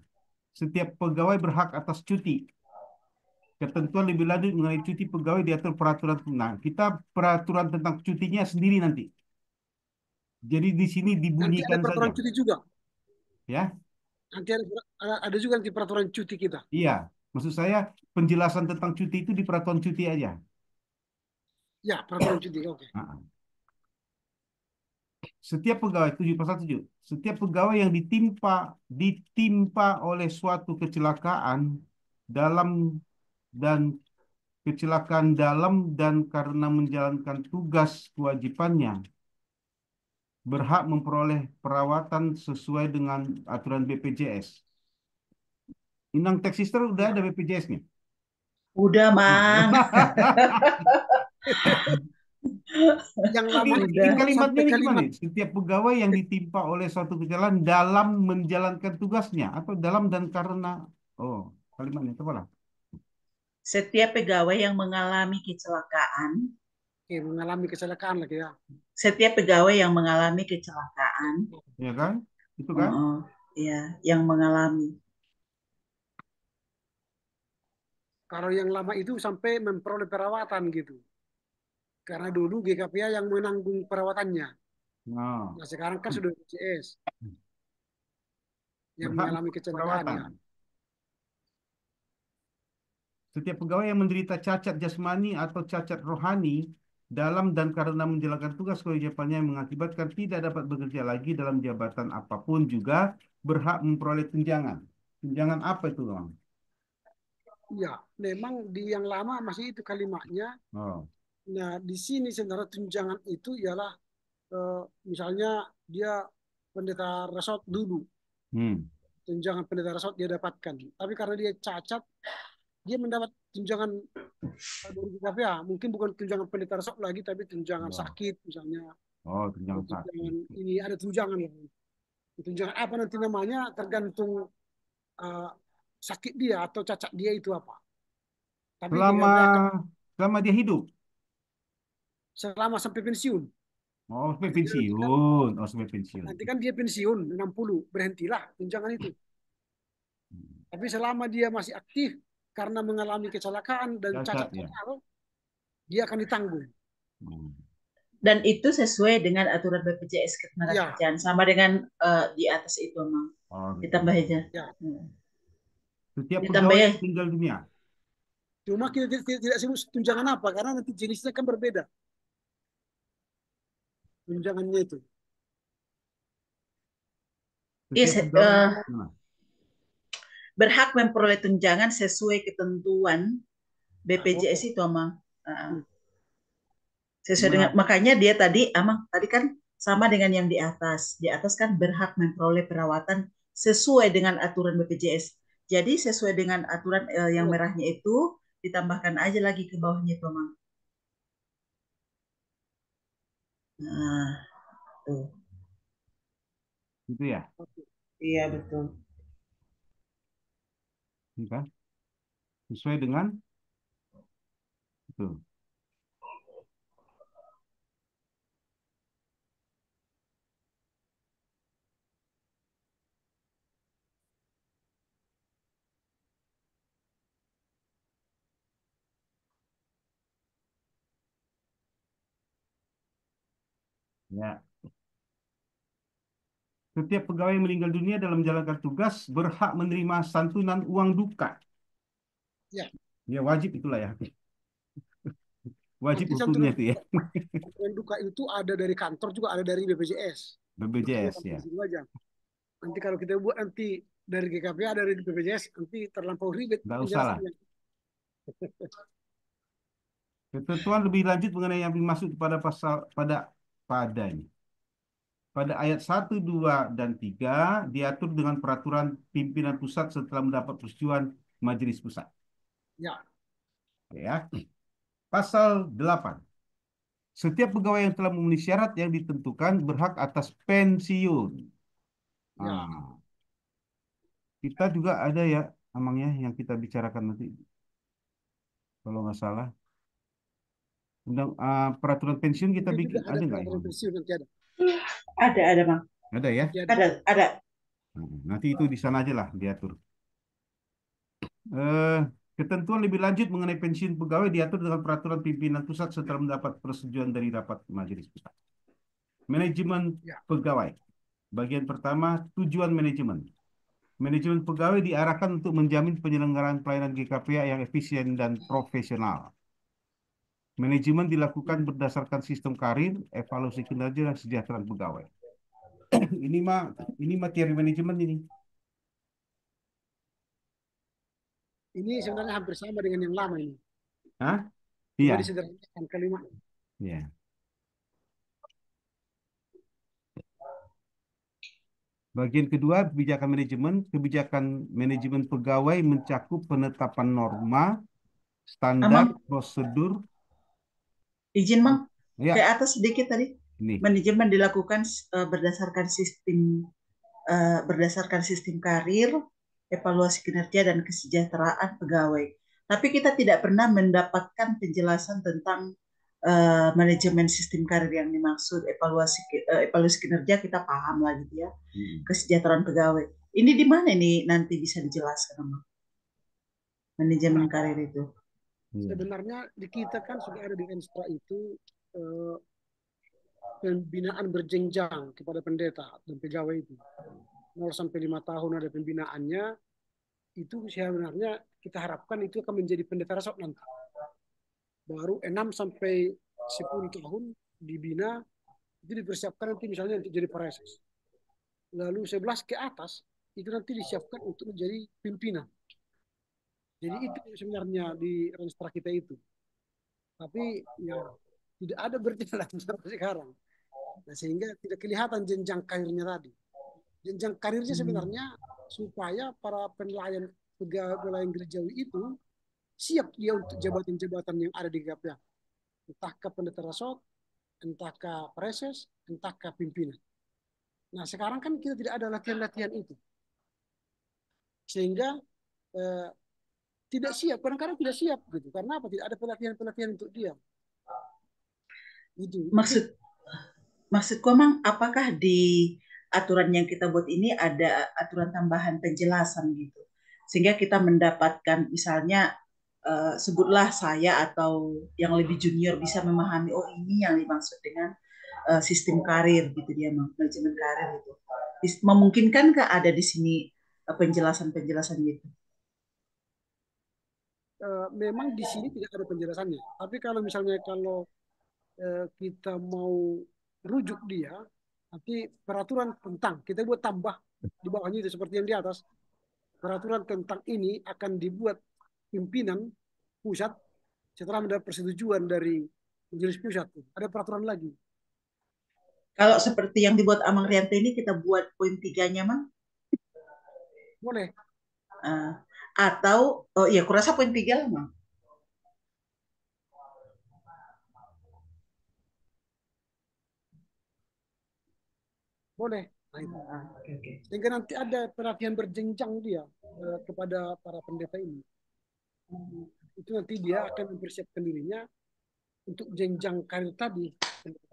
Setiap pegawai berhak atas cuti. Ketentuan lebih lanjut mengenai cuti pegawai diatur peraturan. Nah, kita peraturan tentang cutinya sendiri nanti. Jadi di sini nanti ada dibunyikan saja, peraturan cuti juga. ya. Nanti ada juga nanti peraturan cuti kita. Iya, maksud saya penjelasan tentang cuti itu di peraturan cuti aja. Ya, peraturan cuti. Oke. Nah, setiap pegawai 7 pasal 7, setiap pegawai yang ditimpa oleh suatu kecelakaan dalam dan kecelakaan dalam dan karena menjalankan tugas kewajibannya berhak memperoleh perawatan sesuai dengan aturan BPJS. Inang Tax Sister udah Ya. ada BPJS-nya. Udah, Mang. Yang lama Ini Udah. kalimatnya sampai ini gimana? kalimat Setiap pegawai yang ditimpa oleh suatu kecelakaan dalam menjalankan tugasnya atau dalam dan karena kalimatnya tepalah. Setiap pegawai yang mengalami kecelakaan, mengalami kecelakaan lagi ya. setiap pegawai yang mengalami kecelakaan, Ya kan? Itu kan? ya, yang mengalami. Kalau yang lama itu sampai memperoleh perawatan gitu. Karena dulu GKPA yang menanggung perawatannya. Nah, Nah, sekarang kan sudah BPJS yang berhak mengalami untuk kecelakaan perawatan. ya. Setiap pegawai yang menderita cacat jasmani atau cacat rohani dalam dan karena menjalankan tugas kewajibannya yang mengakibatkan tidak dapat bekerja lagi dalam jabatan apapun juga berhak memperoleh tunjangan. Tunjangan apa itu, Bang? Ya, memang di yang lama masih itu kalimatnya. Oh. Nah, di sini sebenarnya tunjangan itu ialah misalnya dia pendeta resort dulu, tunjangan pendeta resort dia dapatkan. Tapi karena dia cacat, dia mendapat tunjangan dari KPA. Mungkin bukan tunjangan pendeta resort lagi, tapi tunjangan Oh, sakit misalnya. tunjangan sakit. Tunjangan ini ada tunjangan. Tunjangan apa nanti namanya tergantung uh, sakit dia atau cacat dia itu apa. Tapi Selama GKP akan selama dia hidup. selama sampai pensiun. Oh, sampai Artinya pensiun. Oh, sampai pensiun. nanti kan dia pensiun 60, berhentilah tunjangan itu. Tapi selama dia masih aktif karena mengalami kecelakaan dan cacat Cacat ya. total, dia akan ditanggung. Hmm. Dan itu sesuai dengan aturan BPJS Ya, Ketenagakerjaan sama dengan di atas itu, Mang. Oh, gitu. Ditambah aja. ya. Setiap Ditambah pegawai ya. yang meninggal dunia. Cuma kita tidak sebut tunjangan apa karena nanti jenisnya kan berbeda. Tunjangannya itu. Iya, Setiap pegawai. Nah, berhak memperoleh tunjangan sesuai ketentuan BPJS Pokok. itu, Mang. Hmm. Sesuai dengan, gimana? makanya dia tadi, Amang, tadi kan sama dengan yang di atas. Di atas kan berhak memperoleh perawatan sesuai dengan aturan BPJS. Jadi sesuai dengan aturan yang Oh, merahnya itu, ditambahkan aja lagi ke bawahnya itu, Amang. Nah, tuh. Gitu ya. oke. Iya, betul. Ini kan? Sesuai dengan itu. Ya. Setiap pegawai yang meninggal dunia dalam menjalankan tugas berhak menerima santunan uang duka. Ya, Ya wajib itulah ya. Wajib nanti hukumnya santunan itu ya. duka itu ada dari kantor juga ada dari BPJS. Makanya BPJS sampai ya. di situ aja. Nanti kalau kita buat nanti dari GKPA dari BPJS nanti terlampau ribet Nggak usah lah. penjelasannya. Ketentuan lebih lanjut mengenai yang dimaksud pada pasal pada ini. Pada ayat 1, 2, dan 3 diatur dengan peraturan pimpinan pusat setelah mendapat persetujuan Majelis Pusat. Ya, Ya. Pasal 8. Setiap pegawai yang telah memenuhi syarat yang ditentukan berhak atas pensiun. ya. Nah, kita juga ada ya, namanya yang kita bicarakan nanti, kalau nggak salah. Peraturan pensiun kita Mungkin juga bikin, ada ada nggak peraturan yang? pensiun nanti ada. Ada, Bang. Ada ya? Ya, Ada. Nanti itu di sana aja lah diatur. Eh, Ketentuan lebih lanjut mengenai pensiun pegawai diatur dengan peraturan pimpinan pusat setelah mendapat persetujuan dari rapat majelis pusat. Manajemen ya, pegawai. Bagian pertama, tujuan manajemen. Manajemen pegawai diarahkan untuk menjamin penyelenggaraan pelayanan GKPA yang efisien dan profesional. Manajemen dilakukan berdasarkan sistem karir, evaluasi kinerja, dan kesejahteraan pegawai. Ini mah, ini materi manajemen ini. ini sebenarnya hampir sama dengan yang lama ini. Hah? Cuma Iya. disederhanakan kalimat. Iya. Bagian kedua, kebijakan manajemen pegawai mencakup penetapan norma, standar, Amang, prosedur. izin, Mang. Ke Ya, atas sedikit tadi. ini. Manajemen dilakukan berdasarkan sistem karir, evaluasi kinerja dan kesejahteraan pegawai. Tapi kita tidak pernah mendapatkan penjelasan tentang manajemen sistem karir yang dimaksud, evaluasi kinerja kita paham lah gitu ya. Kesejahteraan pegawai. Ini di mana ini nanti bisa dijelaskan, Bang? Manajemen Nah, karir itu. Iya. sebenarnya di kita kan sudah ada di Enstra itu eh, pembinaan berjenjang kepada pendeta dan pegawai itu. 0 sampai 5 tahun ada pembinaannya, itu sebenarnya kita harapkan itu akan menjadi pendeta resort nanti. Baru 6 sampai 10 tahun dibina, itu dipersiapkan nanti misalnya untuk jadi pareses. Lalu 11 ke atas, itu nanti disiapkan untuk menjadi pimpinan. Jadi itu sebenarnya di Renstra kita itu. Tapi ya tidak ada berjalan sampai sekarang. Nah, sehingga tidak kelihatan jenjang karirnya tadi. Jenjang karirnya sebenarnya supaya para pelayan gerejawi itu siap dia untuk jabatan-jabatan yang ada di GKPA. Entahkah pendeta rasot, entahkah preses, entahkah pimpinan. Nah, sekarang kan kita tidak ada latihan-latihan itu. Sehingga eh, tidak siap, kadang-kadang tidak siap gitu. Karena apa? Tidak ada pelatihan-pelatihan untuk dia. Gitu. Itu Maksud maksudku emang apakah di aturan yang kita buat ini ada aturan tambahan penjelasan gitu. Sehingga kita mendapatkan misalnya sebutlah saya atau yang lebih junior bisa memahami oh ini yang dimaksud dengan sistem karir gitu dia manajemen karir itu. Memungkinkankah ada di sini penjelasan-penjelasan gitu? memang di sini tidak ada penjelasannya. Tapi kalau misalnya kita mau rujuk dia, nanti peraturan tentang kita buat tambah di bawahnya itu seperti yang di atas. Peraturan tentang ini akan dibuat pimpinan pusat setelah mendapat persetujuan dari majelis pusat. Ada peraturan lagi. Kalau seperti yang dibuat Amang Rianto ini kita buat poin 3-nya, Mang. Boleh. Atau oh iya, kurasa poin 3 lah, Mang. Boleh. Nah, itu. Okay. Sehingga nanti ada pelatihan berjenjang dia kepada para pendeta ini. Itu nanti dia akan mempersiapkan dirinya untuk jenjang karir tadi,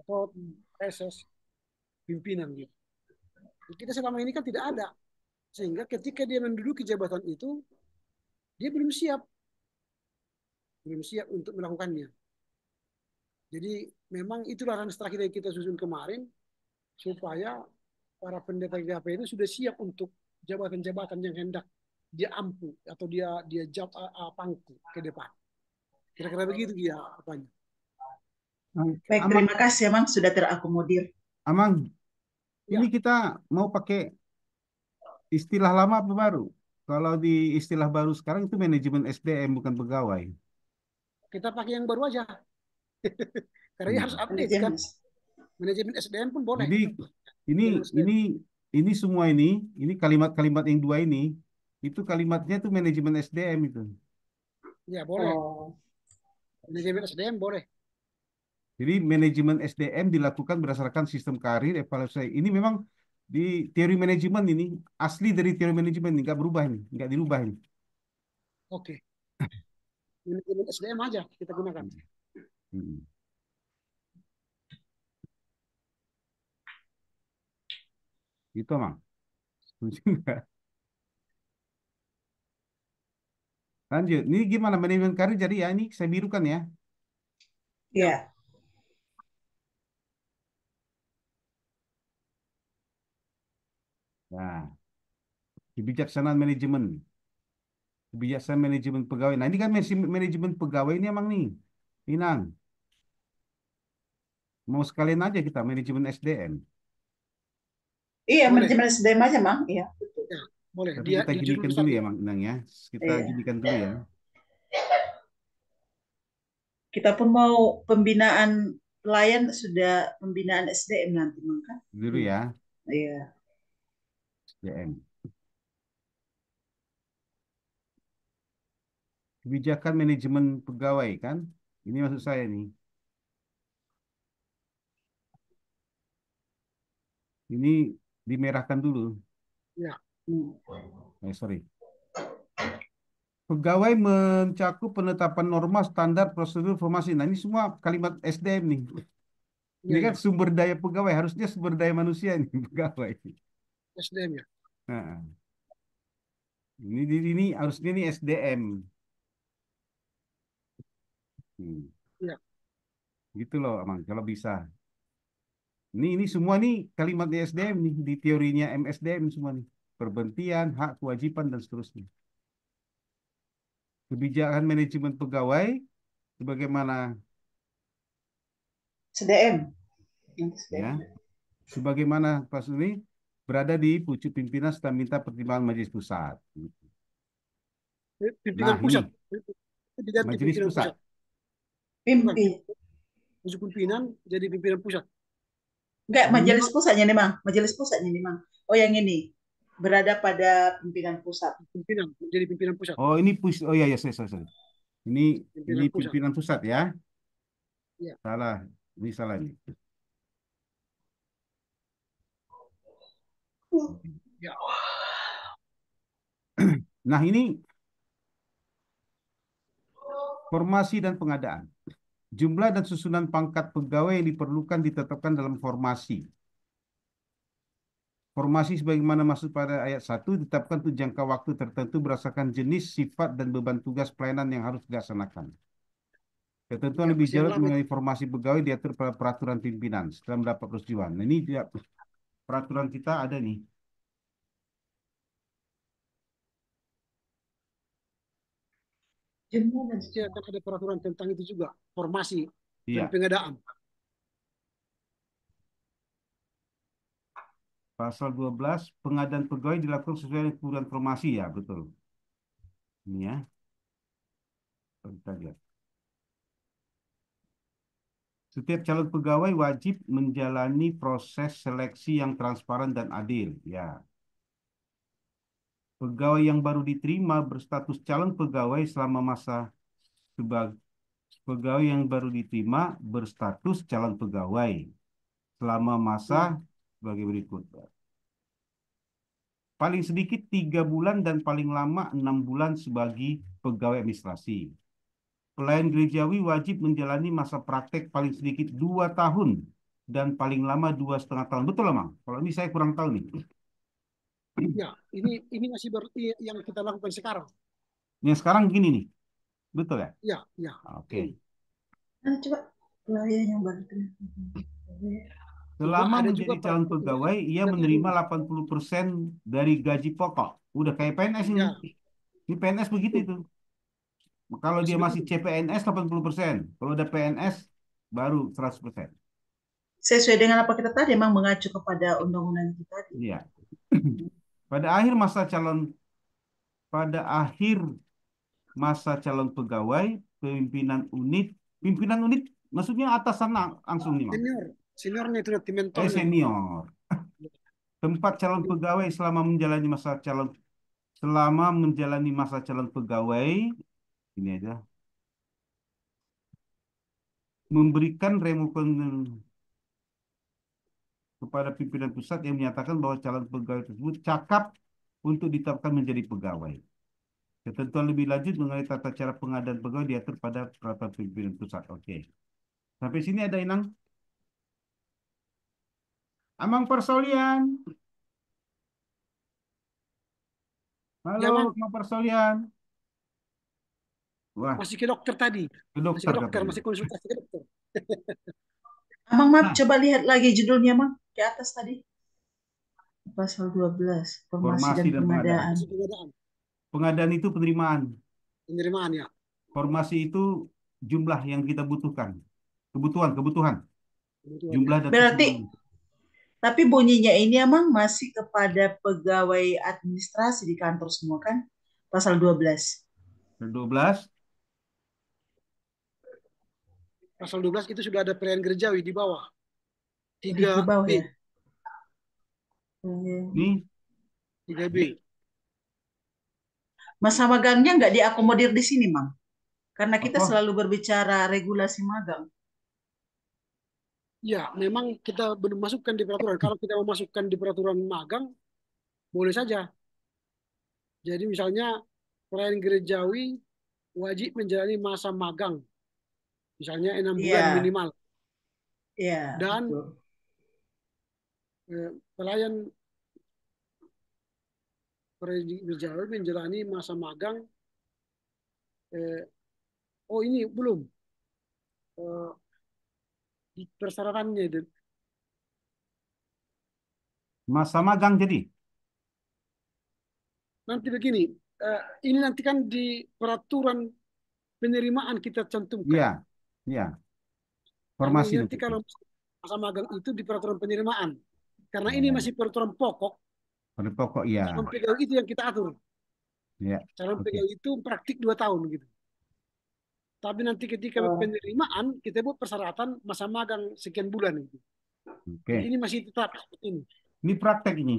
atau SS, pimpinan gitu. Kita selama ini kan tidak ada. Sehingga ketika dia menduduki jabatan itu, dia belum siap. Belum siap untuk melakukannya. Jadi memang itulah ranah strategi yang kita susun kemarin, supaya para pendeta GKP itu sudah siap untuk jabatan-jabatan yang hendak dia ampu atau dia pangku ke depan. Kira-kira begitu dia apanya. Baik, Amang, terima kasih Amang sudah terakomodir. Amang, Ya, ini kita mau pakai istilah lama apa baru? Kalau di istilah baru sekarang itu manajemen SDM bukan pegawai. kita pakai yang baru aja. Karena dia harus Hmm. update kan. Manajemen SDM pun boleh. Jadi ini Manajemen SDM. ini ini semua ini kalimat-kalimat yang dua ini itu kalimatnya tuh manajemen SDM itu. Ya, boleh. Manajemen SDM boleh. Jadi manajemen SDM dilakukan berdasarkan sistem karir evaluasi. Ini memang di teori manajemen ini asli dari teori manajemen ini nggak berubah ini, nggak dirubah ini. Oke. Manajemen SDM aja kita gunakan. Hmm. Itu Mang. Setuju nggak? Lanjut. Ini gimana manajemen karir jadi ya ini saya birukan ya. Ya, Ya. Nah, kebijaksanaan manajemen. Kebijaksanaan manajemen pegawai. Nah, ini kan manajemen pegawai ini emang nih. Inang. Mau sekalian aja kita manajemen SDM. Iya, boleh. manajemen SDM aja, Mang. Iya, betul. Ya, boleh. Tapi Dia kita di judul ginikan dulu ya, saja. Mang Inang ya. Kita Iya. ginikan dulu ya. Kita pun mau pembinaan pelayan sudah pembinaan SDM nanti, Mang kan? Dulu ya, Iya. SDM. Kebijakan manajemen pegawai kan? Ini maksud saya nih. Ini dimerahkan dulu. Ya, Sorry. Pegawai mencakup penetapan norma, standar, prosedur, formasi. Nah, ini semua kalimat SDM nih. Ini ya, kan ya. sumber daya pegawai, harusnya sumber daya manusia ini pegawai. SDM ya. Nah, ini harusnya ini SDM. Hmm, Ya, gitu loh, Amang, kalau bisa. Ini semua nih kalimat di SDM nih, di teorinya MSDM semua nih. Perberhentian, hak, kewajiban, dan seterusnya. Kebijakan manajemen pegawai, sebagaimana SDM. ya, sebagaimana pas ini berada di pucuk pimpinan setelah minta pertimbangan majelis pusat. pimpinan Nah, pusat. ini Itu diganti majelis pimpinan pusat. pusat. Bukan, Pimpi. pucuk pimpinan jadi pimpinan pusat. Enggak, Ini majelis pusatnya nih, Mang. Majelis pusatnya nih, Mang. Oh, yang ini. Berada pada pimpinan pusat. Pimpinan jadi pimpinan pusat. oh ini oh ya ya sorry. Ini ini Pimpinan pusat. pimpinan pusat ya. Ya, Salah. Ini salah ini. Ya, Nah, ini formasi dan pengadaan. Jumlah dan susunan pangkat pegawai yang diperlukan ditetapkan dalam formasi. Formasi sebagaimana masuk pada ayat 1 ditetapkan untuk jangka waktu tertentu berdasarkan jenis, sifat, dan beban tugas pelayanan yang harus dilaksanakan. Ketentuan ya lebih masih yang jauh lama. mengenai formasi pegawai diatur pada peraturan pimpinan setelah mendapat persetujuan. Nah, ini tidak peraturan kita ada nih. Pasti akan ada peraturan tentang itu juga, formasi dan Iya, pengadaan. pasal 12 pengadaan pegawai dilakukan sesuai dengan kebutuhan formasi ya, betul. Ini ya, kita lihat. Setiap calon pegawai wajib menjalani proses seleksi yang transparan dan adil. Ya, pegawai yang baru diterima berstatus calon pegawai selama masa sebagai pegawai yang baru diterima berstatus calon pegawai selama masa Hmm. sebagai berikut. Paling sedikit 3 bulan dan paling lama 6 bulan sebagai pegawai administrasi. Pelayan gerejawi wajib menjalani masa praktek paling sedikit 2 tahun dan paling lama 2,5 tahun. Betul lah, Mang? Kalau ini saya kurang tahu nih. Ya, ini masih yang kita lakukan sekarang. Yang sekarang gini nih, betul ya? Ya, ya. Oke. Nah, coba pelayan yang baru Juga Selama ada juga menjadi calon praktiknya pegawai, ia yang menerima ini. 80% dari gaji pokok. Udah kayak PNS ini. Ya, Ini PNS begitu betul. itu. Kalau dia Masih masih begitu. CPNS 80%. Kalau udah PNS baru 100%. sesuai dengan apa kita tadi, emang mengacu kepada undang-undang kita tadi. Iya. Pada akhir masa calon pada akhir masa calon pegawai, pimpinan unit maksudnya atasan langsung nih, Bang. Senior, seniornya itu nanti mentornya. Senior. Tempat calon pegawai selama menjalani masa calon pegawai ini aja memberikan rekomendasi kepada pimpinan pusat yang menyatakan bahwa calon pegawai tersebut cakap untuk ditetapkan menjadi pegawai. Ketentuan lebih lanjut mengenai tata cara pengadaan pegawai diatur pada peraturan pimpinan pusat. Oke. Sampai sini ada Inang. Amang Persolian. Halo, Ya, Mang, Amang Persolian. Wah, masih ke dokter tadi. ke Masih dokter ke dokter, katanya. masih konsultasi ke dokter. Amang, maaf, Nah, coba lihat lagi judulnya, Mang. Ke atas tadi. Pasal 12, formasi formasi dan dan pengadaan. pengadaan. Masih pengadaan, Pengadaan itu penerimaan. penerimaan ya. Formasi itu jumlah yang kita butuhkan. Kebutuhan. Kebutuhan ya. Jumlah dan Berarti, susunan. tapi bunyinya ini emang masih kepada pegawai administrasi di kantor semua kan? Pasal 12. 12. Pasal 12 itu sudah ada pelayan gerejawi di bawah. Di bawah 3B, ya. Ini 3B. Masa magangnya nggak diakomodir di sini, Mang. Karena kita apa? selalu berbicara regulasi magang. Ya, memang kita belum masukkan di peraturan. Kalau kita memasukkan di peraturan magang, boleh saja. Jadi misalnya pelayan gerejawi wajib menjalani masa magang, misalnya 6 bulan Iya, minimal. iya, Dan betul. pelayan gerejawi menjalani masa magang. Eh, oh ini belum eh, di persyaratannya itu. Masa magang jadi. Nanti begini, ini nanti kan di peraturan penerimaan kita cantumkan. Iya, iya. Karena Formasi ini nanti nanti. kalau masa magang itu di peraturan penerimaan. Karena ini Oh, masih peraturan pokok, pada pokok iya. calon pegawai itu yang kita atur. Ya, Calon oke. pegawai itu praktik 2 tahun gitu. Tapi nanti ketika Oh, penerimaan kita buat persyaratan masa magang sekian bulan gitu. Jadi Oke. ini masih tetap seperti ini. Ini praktek ini.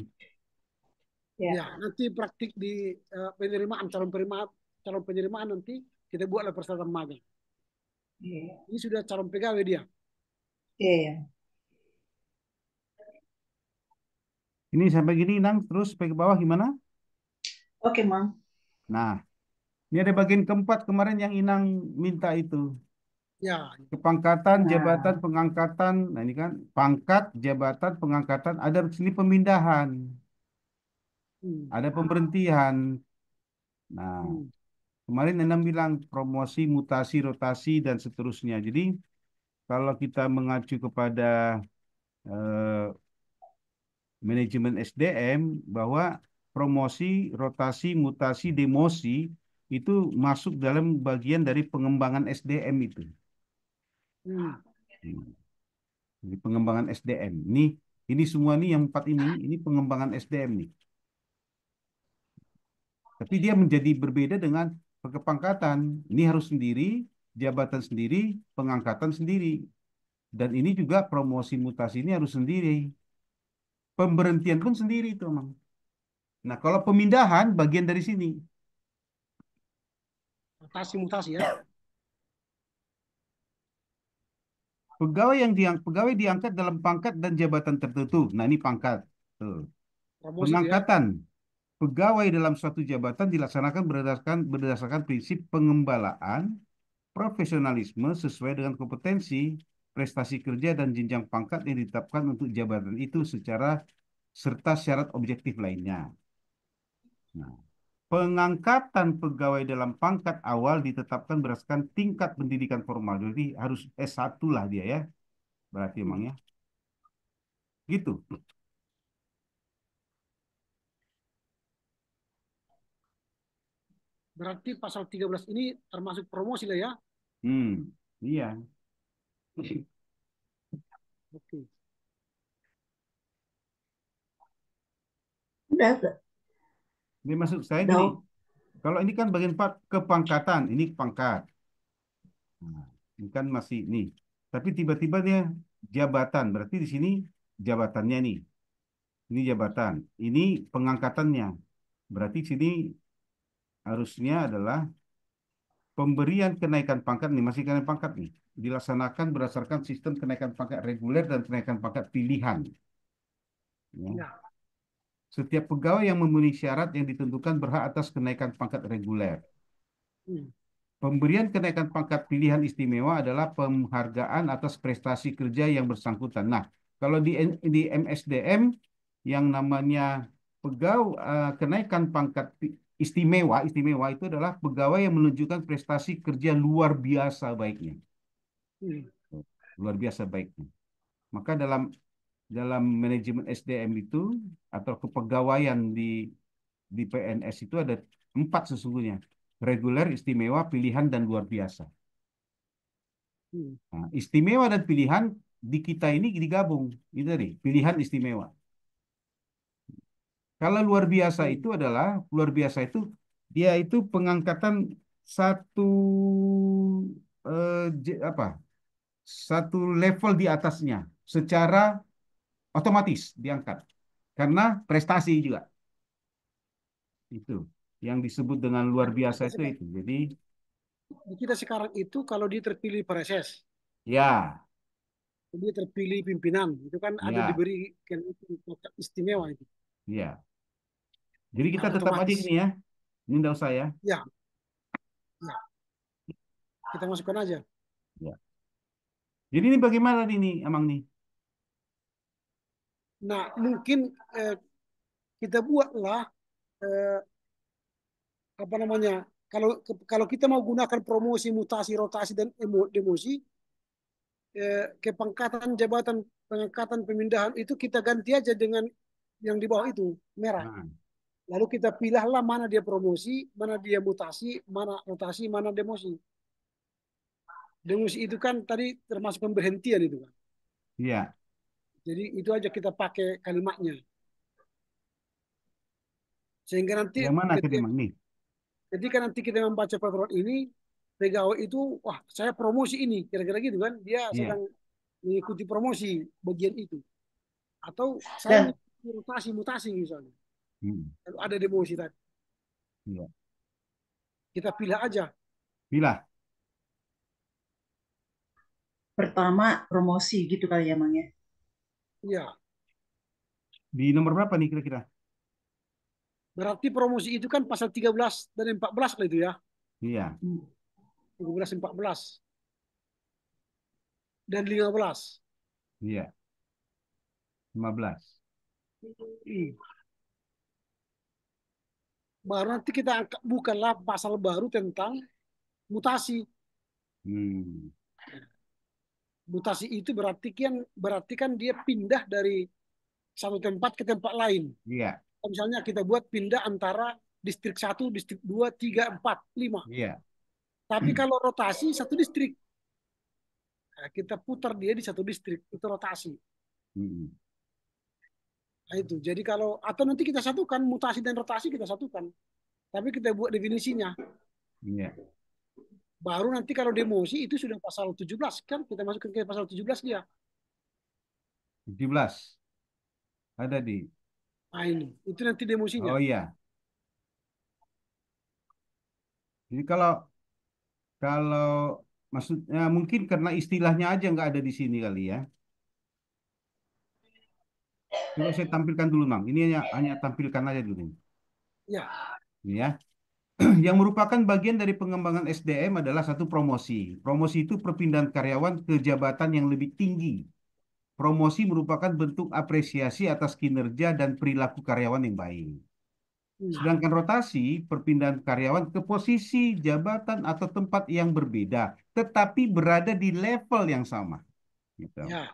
ya. Ya, nanti praktik di penerimaan calon penerimaan nanti kita buatlah persyaratan magang. Iya, Ini sudah calon pegawai dia. iya. Ini sampai gini, Nang, terus sampai ke bawah gimana? Oke, Mang. Nah, ini ada bagian keempat kemarin yang Inang minta itu. Ya, Kepangkatan, jabatan, Nah, pengangkatan. Nah, ini kan pangkat, jabatan, pengangkatan. Ada di sini pemindahan, hmm, ada pemberhentian. Nah, hmm, kemarin Enam bilang promosi, mutasi, rotasi, dan seterusnya. Jadi, kalau kita mengacu kepada eh, manajemen SDM, bahwa promosi, rotasi, mutasi, demosi itu masuk dalam bagian dari pengembangan SDM itu. hmm. Hmm. Jadi pengembangan SDM. Ini semua nih yang empat ini pengembangan SDM nih. Tapi dia menjadi berbeda dengan kepangkatan. Ini harus sendiri, jabatan sendiri, pengangkatan sendiri. Dan ini juga promosi mutasi ini harus sendiri. Pemberhentian pun sendiri itu, Mang. Nah, kalau pemindahan bagian dari sini. Rotasi mutasi ya. Pegawai diangkat dalam pangkat dan jabatan tertentu. Nah, ini pangkat. Tuh. Promosi itu ya. Pengangkatan. Pegawai dalam suatu jabatan dilaksanakan berdasarkan prinsip pengembalaan, profesionalisme sesuai dengan kompetensi, prestasi kerja dan jenjang pangkat yang ditetapkan untuk jabatan itu secara serta syarat objektif lainnya. Nah, pengangkatan pegawai dalam pangkat awal ditetapkan berdasarkan tingkat pendidikan formal. Jadi harus S1 lah dia ya. Berarti Hmm. emangnya gitu. Berarti pasal 13 ini termasuk promosi lah ya. Iya. Oke. udah, Ini maksud saya gini, udah. kalau ini kan bagian kepangkatan, ini pangkat. Nah, ini kan masih nih. Tapi tiba-tiba dia jabatan, berarti di sini jabatannya nih. Ini jabatan, ini pengangkatannya. Berarti di sini harusnya adalah pemberian kenaikan pangkat nih, masih kenaikan pangkat nih. Dilaksanakan berdasarkan sistem kenaikan pangkat reguler dan kenaikan pangkat pilihan. Ya. Ya. Setiap pegawai yang memenuhi syarat yang ditentukan berhak atas kenaikan pangkat reguler. Hmm. Pemberian kenaikan pangkat pilihan istimewa adalah penghargaan atas prestasi kerja yang bersangkutan. Nah, kalau di MSDM yang namanya kenaikan pangkat istimewa itu adalah pegawai yang menunjukkan prestasi kerja luar biasa baiknya. Hmm. Luar biasa baiknya. Maka dalam dalam manajemen SDM itu atau kepegawaian di PNS itu ada empat sesungguhnya. Reguler, istimewa, pilihan, dan luar biasa. Hmm. Nah, istimewa dan pilihan di kita ini digabung. Itu tadi, pilihan istimewa. Kalau Hmm. luar biasa itu dia itu pengangkatan satu apa? Satu level di atasnya secara otomatis diangkat karena prestasi juga. Itu yang disebut dengan luar Nah, biasa itu. Jadi di kita sekarang itu kalau dia terpilih preses, ya, dia terpilih pimpinan, itu kan ada ya, diberi istimewa itu. ya. Jadi Nah, kita tetap aja otomatis. gini ya. Ini enggak usah ya. Ya, ya, kita masukkan aja. Ya. Jadi ini bagaimana ini, Amang nih? Nah, mungkin eh, kita buatlah eh, apa namanya? Kalau kita mau gunakan promosi, mutasi, rotasi dan demosi, kepangkatan jabatan, pengangkatan, pemindahan itu kita ganti aja dengan yang di bawah itu merah. Nah, Lalu kita pilihlah mana dia promosi, mana dia mutasi, mana rotasi, mana demosi. Demosi itu kan tadi termasuk pemberhentian itu kan. iya. Jadi itu aja kita pakai kalimatnya. Sehingga nanti Yang mana tadi, ketika, Mang nih? ketika nanti kita membaca peraturan ini, pegawai itu, wah saya promosi ini, kira-kira gitu kan. Dia Iya. sedang mengikuti promosi bagian itu. Atau saya Dan mengikuti rotasi, mutasi misalnya. Hmm, Kalau ada demosi tadi, iya. kita pilih aja. Bila. pertama promosi gitu kali ya, Mang ya. Ya, Di nomor berapa nih kira-kira? Berarti promosi itu kan pasal 13 dan 14 lah itu ya. Iya, 13, 14 dan 15. iya, 15. Hmm. Baru nanti kita bukanlah pasal baru tentang mutasi. Hmm, Mutasi itu berarti kan dia pindah dari satu tempat ke tempat lain. iya, Misalnya kita buat pindah antara distrik satu, distrik 2, 3, 4, 5. iya. Tapi kalau rotasi satu distrik, nah, kita putar dia di satu distrik, itu rotasi. Hmm, Nah, itu. Jadi kalau atau nanti kita satukan mutasi dan rotasi kita satukan. Tapi kita buat definisinya. iya. Baru nanti kalau demosi itu sudah pasal 17 kan kita masukkan ke pasal 17 dia. 17 ada di. Nah ini, itu nanti demosinya. Oh iya. Jadi kalau kalau maksudnya mungkin karena istilahnya aja nggak ada di sini kali ya. Coba saya tampilkan dulu, Bang. Ini hanya tampilkan aja dulu nih. Ya, Ini ya. Yang merupakan bagian dari pengembangan SDM adalah satu promosi. Promosi itu perpindahan karyawan ke jabatan yang lebih tinggi. Promosi merupakan bentuk apresiasi atas kinerja dan perilaku karyawan yang baik. hmm, Sedangkan rotasi, perpindahan karyawan ke posisi, jabatan, atau tempat yang berbeda, tetapi berada di level yang sama. Gitu. ya.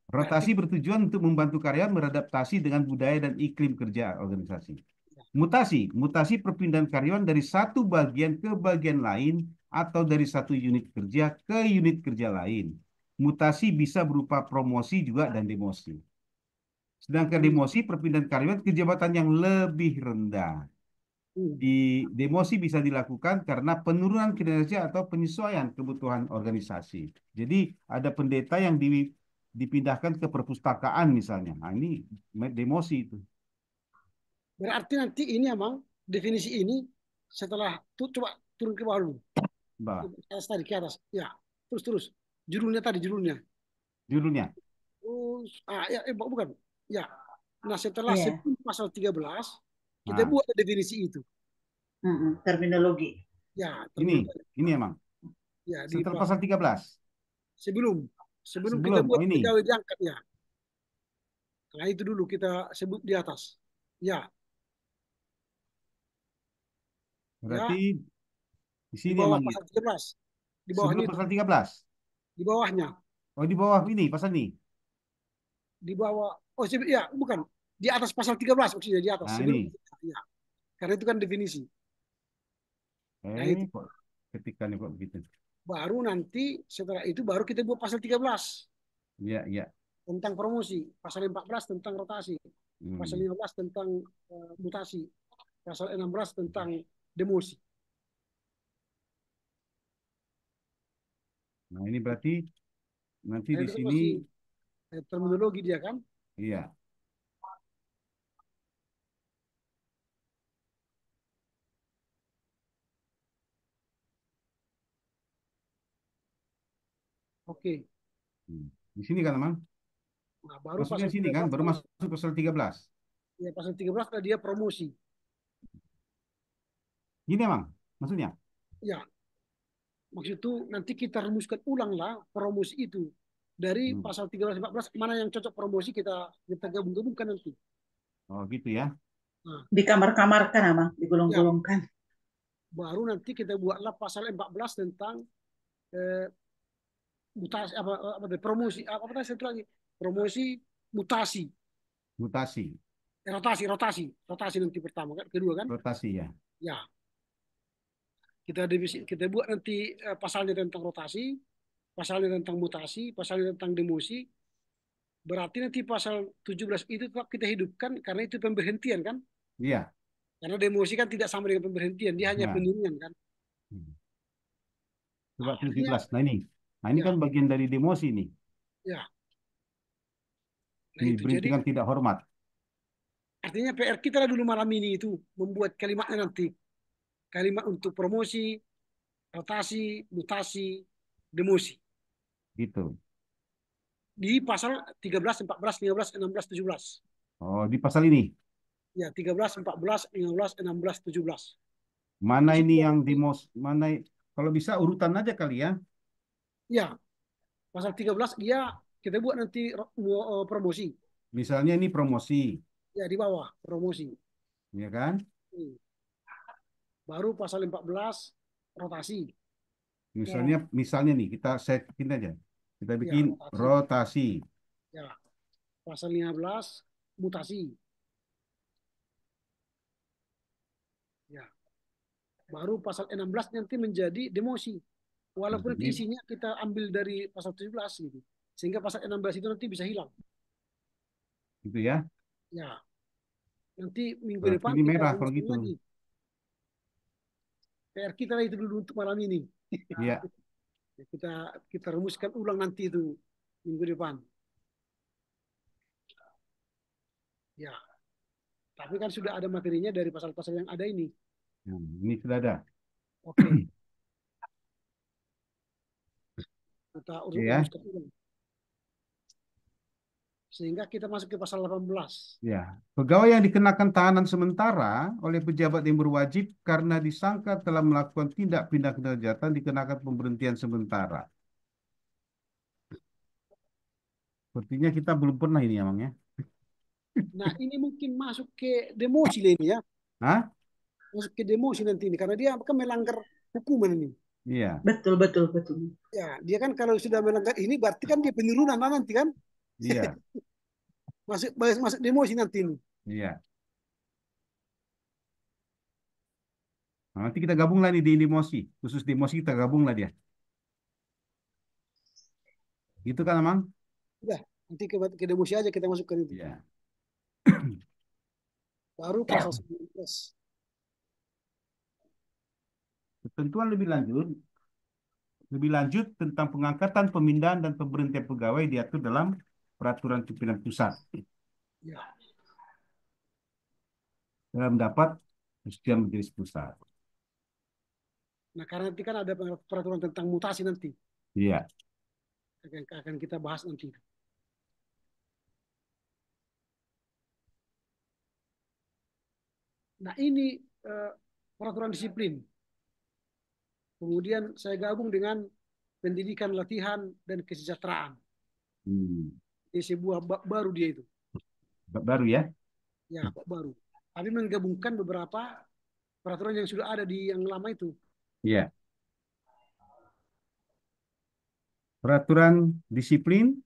Berarti Rotasi bertujuan untuk membantu karyawan beradaptasi dengan budaya dan iklim kerja organisasi. Mutasi perpindahan karyawan dari satu bagian ke bagian lain atau dari satu unit kerja ke unit kerja lain. Mutasi bisa berupa promosi juga dan demosi. Sedangkan hmm, demosi perpindahan karyawan ke jabatan yang lebih rendah. hmm. Demosi bisa dilakukan karena penurunan kinerja atau penyesuaian kebutuhan organisasi. Jadi ada pendeta yang dipindahkan ke perpustakaan misalnya. Nah, ini demosi itu. Berarti nanti ini emang definisi ini setelah tuh coba turun ke bawah dulu. Mbak, Atas tadi ke atas. Ya, terus terus. Judulnya tadi judulnya. judulnya. Terus ya bukan. Ya. Nah, setelah Iya. sebelum pasal 13 kita Nah, buat definisi itu. Terminologi. Ya, ini terminologi. ini emang Ya, di setelah pasal 13. sebelum sebelum kita Sebelum, oh buat ini. pegawai diangkat ya. Nah, itu dulu kita sebut di atas. Ya, Berarti ya, di di sini bawah emang pasal 13. Di bawahnya sebelum itu, pasal 13. di bawahnya, Oh, di bawah ini pasal ini. di bawah ya, bukan. Di atas pasal 13 maksudnya di atas. Nah, Sebelum ini. ya. Karena itu kan definisi. Nah, itu. Kok ketikannya kok begitu. Baru nanti setelah itu baru kita buat pasal 13 Iya, iya. tentang promosi, pasal 14 tentang rotasi, pasal Hmm. 15 tentang mutasi, pasal 16 tentang demosi. Nah, ini berarti nanti Nah, di itu kan sini masih terminologi dia kan. iya. Oke. Hmm. Di sini kan, Mang? Nah, baru Masuknya pasal di sini kan, 13 baru kan. masuk pasal 13. Ya, pasal 13 adalah dia promosi. Gini, Mang, maksudnya. Ya, maksud itu nanti kita rumuskan ulang lah promosi itu. Dari Hmm. pasal 13 14 mana yang cocok promosi kita gabung-gabungkan nanti. Oh, gitu ya. Nah, Dikamar-kamarkan, Abang. ya, Digulung-gulungkan. baru nanti kita buatlah pasal 14 tentang eh, mutasi apa promosi apa tadi satu lagi promosi mutasi Mutasi, rotasi nanti pertama kan kedua kan rotasi ya. ya kita buat nanti pasalnya tentang rotasi pasalnya tentang mutasi pasalnya tentang demosi berarti nanti pasal 17 itu tetap kita hidupkan karena itu pemberhentian kan Iya. karena demosi kan tidak sama dengan pemberhentian dia hanya Ya. penurunan kan. Hmm. Coba Nah, artinya 17. Nah, ini. Nah, ini ya kan bagian dari demosi nih. ya nah Ini itu jadi berhentikan tidak hormat. artinya PR kita lah dulu malam ini itu membuat kalimatnya nanti kalimat untuk promosi rotasi, mutasi, demosi. Gitu. di pasal 13, 14, 15, 16, 17. Oh, di pasal ini. Ya, 13, 14, 15, 16, 17. Mana Di situ ini yang nanti, mana kalau bisa urutan aja kali ya. ya, pasal 13 dia kita buat nanti promosi. Misalnya ini promosi, Ya, di bawah promosi. ya kan? Hmm. Baru pasal 14 rotasi. Misalnya nih kita setting aja. Kita Ya, bikin rotasi. rotasi. Ya, pasal 15 mutasi. Ya, baru pasal 16 nanti menjadi demosi. Walaupun nanti Ini isinya kita ambil dari pasal 17 gitu. Sehingga pasal 16 itu nanti bisa hilang. gitu ya. Ya, nanti minggu Berarti depan ini kita merah kalau rumuskan gitu. lagi. PR kita itu dulu untuk malam ini. Iya. Kita rumuskan ulang nanti itu minggu depan. Ya, tapi kan sudah ada materinya dari pasal-pasal yang ada ini. Ini sudah ada. Oke, kita Ya. rumuskan ulang. Sehingga kita masuk ke pasal 18. Ya, pegawai yang dikenakan tahanan sementara oleh pejabat yang berwajib karena disangka telah melakukan tindak pidana kejahatan dikenakan pemberhentian sementara. Sepertinya kita belum pernah ini emang ya. Nah, ini mungkin masuk ke demosi lah ini ya. Hah? Masuk ke demosi nanti ini. Karena dia kan melanggar hukuman ini. Iya, Betul, betul, betul. Ya, dia kan kalau sudah melanggar ini berarti kan dia penurunan nanti kan. iya, Masuk masuk demosi nanti ini. iya. Nah, nanti kita gabung lagi di demosi, khusus demosi kita gabung lah dia. Gitu kan, Amang? Udah, nanti ke demosi aja kita masukkan itu. Iya. Baru pasal 19. Ketentuan lebih lanjut tentang pengangkatan, pemindahan dan pemberhentian pegawai diatur dalam peraturan pimpinan pusat. Ya. Dalam mendapat persetujuan majelis pusat. Nah, karena nanti kan ada peraturan tentang mutasi nanti. Iya. Akan kita bahas nanti. Nah, ini peraturan disiplin. Kemudian saya gabung dengan pendidikan, latihan, dan kesejahteraan. Ini sebuah bab baru dia itu. Bab baru ya? Ya, bab baru. Tapi menggabungkan beberapa peraturan yang sudah ada di yang lama itu. Iya. Peraturan disiplin,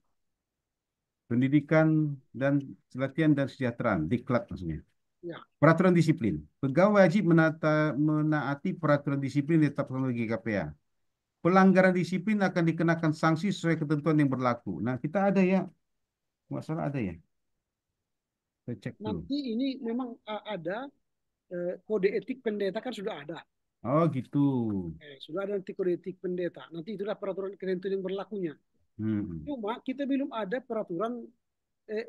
pendidikan dan latihan dan kesejahteraan, diklat maksudnya. Ya. Peraturan disiplin. Pegawai wajib menaati peraturan disiplin ditetapkan oleh GKPA. Pelanggaran disiplin akan dikenakan sanksi sesuai ketentuan yang berlaku. Nah, kita ada ya. Masalah ada ya. Kita cek dulu. Nanti ini memang ada kode etik pendeta kan sudah ada. Oh, gitu. Sudah ada nanti kode etik pendeta. Nanti itulah peraturan ketentuan yang berlakunya. Cuma kita belum ada peraturan,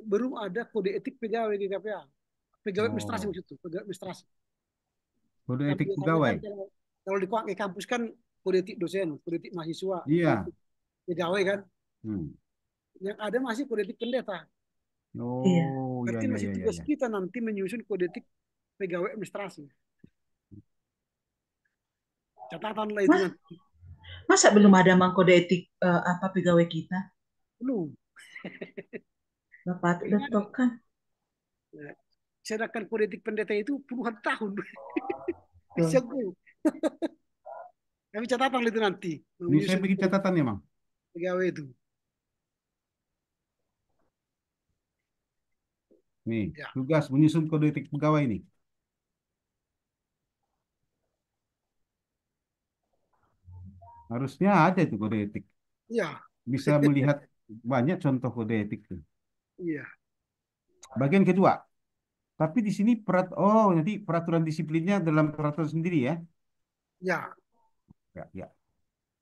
belum ada kode etik pegawai GKPA. Pegawai administrasi Oh, maksud itu, pegawai administrasi. kode Kan etik biasanya pegawai. kan kalau di kampus kan kode etik dosen, kode etik mahasiswa, kode Iya. etik pegawai kan. Hmm. Yang ada masih kode etik pendeta. Iya. Oh, ya, Berarti ya, masih ya, ya, tugas ya. kita nanti menyusun kode etik pegawai administrasi. Catatan lah itu Mas, nanti. masa belum ada mang kode etik apa pegawai kita? Belum. Bapak Belum udah ada. tahu kan? Nah, sedangkan kode etik pendeta itu puluhan tahun. Tuh. Bisa gue. Kami catatan itu nanti. Ini saya Menyusun bikin catatan ya, Bang. pegawai itu. Nih, Ya. tugas menyusun kode etik pegawai ini. Harusnya ada itu kode etik. Iya. Bisa melihat banyak contoh kode etik tuh. Iya. Bagian kedua. Tapi di sini nanti peraturan disiplinnya dalam peraturan sendiri ya. Ya. Ya, ya.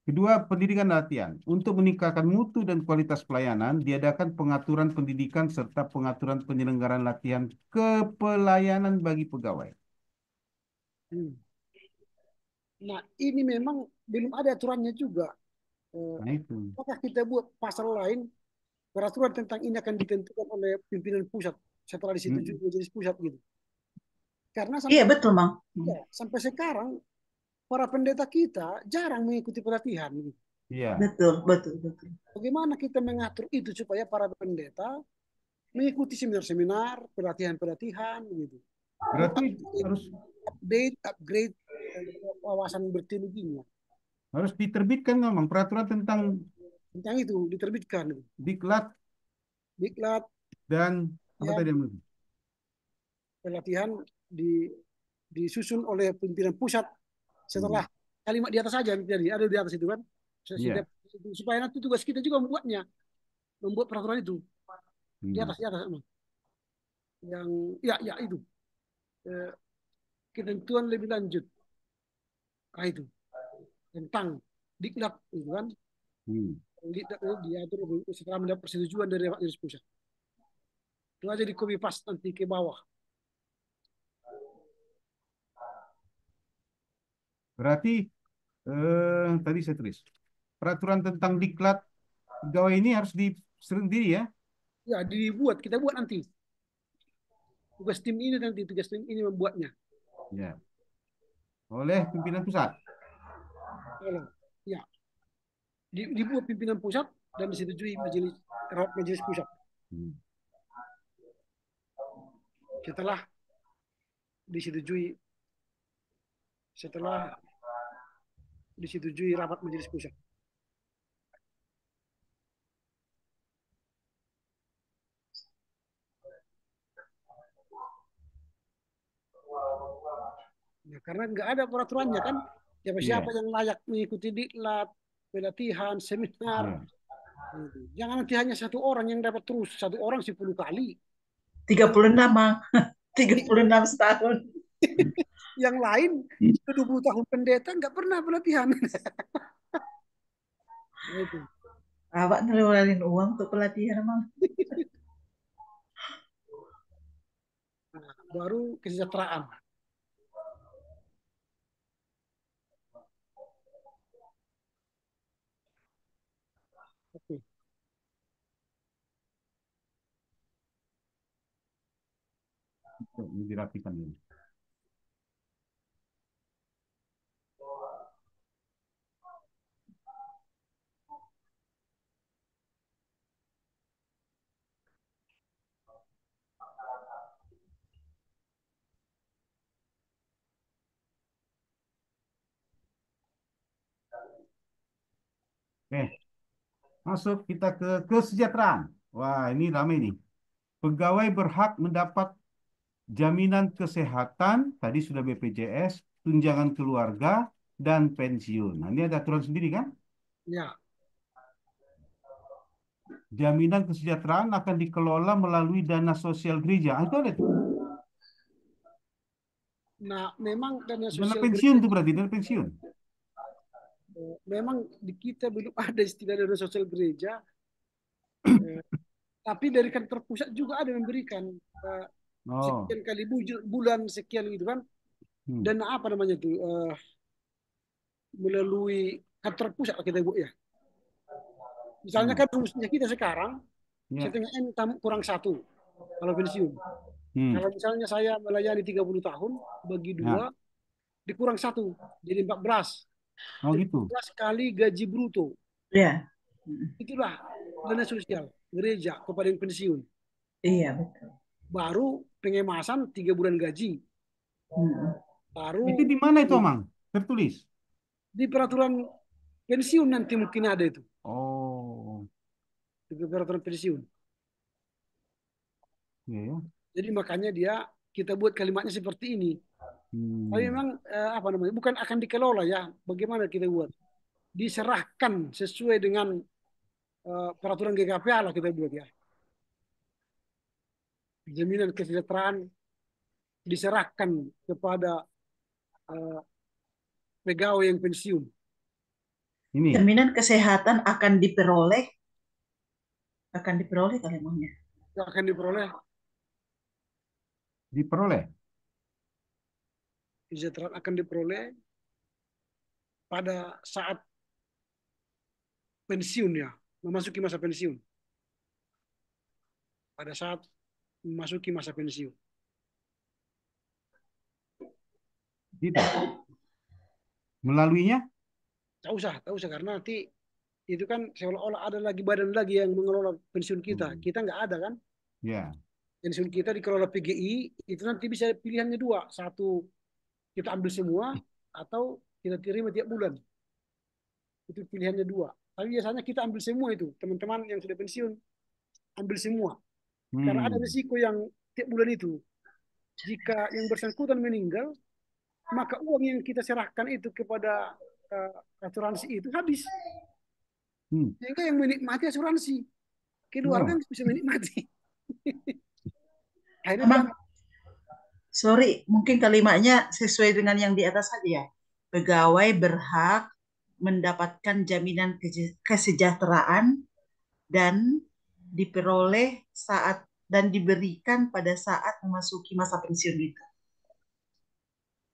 Kedua, pendidikan dan latihan. Untuk meningkatkan mutu dan kualitas pelayanan, diadakan pengaturan pendidikan serta pengaturan penyelenggaraan latihan kepelayanan bagi pegawai. Hmm. Nah, ini memang belum ada aturannya juga. Nah itu. Apakah kita buat pasal lain peraturan tentang ini akan ditentukan oleh pimpinan pusat setelah disetujui majelis pusat gitu. Karena Iya, sampai betul, Mang. ya, sampai sekarang para pendeta kita jarang mengikuti pelatihan gitu. Iya. Betul, betul, betul. Bagaimana kita mengatur itu supaya para pendeta mengikuti seminar-seminar, pelatihan-pelatihan gitu. Berarti harus Upgrade wawasan berteologinya. harus diterbitkan ngomong peraturan tentang Tentang itu diterbitkan gitu. diklat Diklat dan apa ya, tadi yang belum? pelatihan disusun oleh pimpinan pusat setelah kalimat di atas saja jadi ada di atas itu kan. Iya. Supaya nanti tugas kita juga membuat peraturan itu di Hmm. atas emang. Yang ya itu eh, ketentuan lebih lanjut itu tentang diklat itu kan. Diklat itu diatur setelah mendapat persetujuan dari majelis pusat. Itu aja di copy paste nanti ke bawah. Berarti tadi saya tulis peraturan tentang diklat pegawai ini harus sendiri ya. Ya kita buat nanti. Tugas tim ini membuatnya. Ya. Oleh pimpinan pusat. Ya, dibuat pimpinan pusat dan disetujui majelis pusat. Setelah disetujui rapat majelis pusat. Ya, karena nggak ada peraturannya kan, siapa-siapa yang layak mengikuti diklat, pelatihan, seminar. Jangan nanti hanya satu orang yang dapat terus, satu orang 10 kali. 36, Mang. 36 setahun. Yang lain 20 tahun pendeta nggak pernah pelatihan. Itu. Awak ngeluarin uang untuk pelatihan, Mang. Nah, baru kesejahteraan. Oke. Ini dirapikan ini. Oke, masuk kita ke kesejahteraan. Wah, ini ramai nih. Pegawai berhak mendapat jaminan kesehatan, tadi sudah BPJS, tunjangan keluarga, dan pensiun. Nah, ini ada aturan sendiri kan? Ya. Jaminan kesejahteraan akan dikelola melalui dana sosial gereja. Ah, itu ada tuh. Nah, memang dana Dana sosial pensiun gereja, tuh berarti, dana pensiun. memang di kita belum ada istilah dana sosial gereja, tapi dari kantor pusat juga ada memberikan Oh. sekian kali bulan sekian gitu kan. Dan apa namanya itu melalui kantor pusat kita bu ya. Misalnya kan rumusnya kita sekarang setengah M kurang 1 kalau pensiun. Kalau misalnya saya melayani 30 tahun bagi 2 dikurang 1 jadi 14. Oh gitu. 14 kali gaji bruto. Ya. Itulah dana sosial gereja kepada yang pensiun. Iya, betul. Baru pengemasan 3 bulan gaji. Baru itu di mana itu, Mang? Tertulis? Di peraturan pensiun nanti mungkin ada itu. Oh. Di peraturan pensiun. Ya. Jadi makanya kita buat kalimatnya seperti ini. Tapi memang apa namanya? Bukan akan dikelola ya. Bagaimana kita buat? Diserahkan sesuai dengan peraturan GKPA lah kita buat ya. Jaminan kesejahteraan diserahkan kepada pegawai yang pensiun. Ini. Jaminan kesehatan akan diperoleh kalimatnya. Akan diperoleh. Kesejahteraan akan diperoleh pada saat pensiun ya, memasuki masa pensiun. pada saat memasuki masa pensiun. Gitu. Melaluinya? Tak usah karena nanti itu kan seolah-olah ada lagi badan lagi yang mengelola pensiun kita. Hmm. Kita nggak ada kan? Ya. Pensiun kita dikelola PGI, itu nanti bisa pilihannya dua. Satu, kita ambil semua, atau kita terima tiap bulan. Itu pilihannya dua. Tapi biasanya kita ambil semua itu. Teman-teman yang sudah pensiun, ambil semua. Karena ada Hmm. risiko yang tiap bulan itu. Jika yang bersangkutan meninggal, maka uang yang kita serahkan itu kepada asuransi itu habis. Hmm. Sehingga yang menikmati asuransi, keluarga Oh. nggak bisa menikmati. Akhirnya dia Emang, sorry, mungkin kalimatnya sesuai dengan yang di atas saja ya. Pegawai berhak mendapatkan jaminan kesejahteraan dan diperoleh saat dan diberikan pada saat memasuki masa pensiun itu. Ya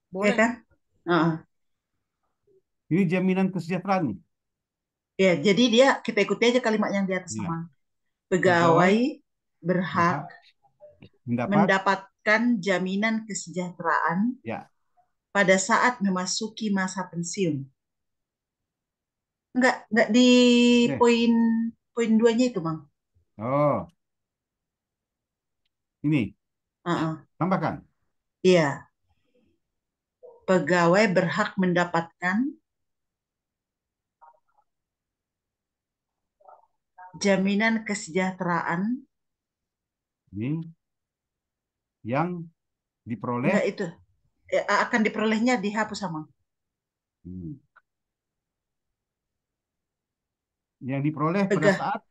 boleh. kan? Heeh. Ini jaminan kesejahteraan nih. Ya, jadi kita ikuti aja kalimat yang di atas Ya. sama. Pegawai Pegawai berhak berhak mendapat mendapatkan jaminan kesejahteraan ya. pada saat memasuki masa pensiun. Enggak di Deh. poin poin 2-nya itu, Bang. Oh, ini Heeh. tambahkan. Iya, pegawai berhak mendapatkan jaminan kesejahteraan. Ini yang diperoleh Enggak itu. Akan diperolehnya dihapus sama. hmm, yang diperoleh pada Pegah. saat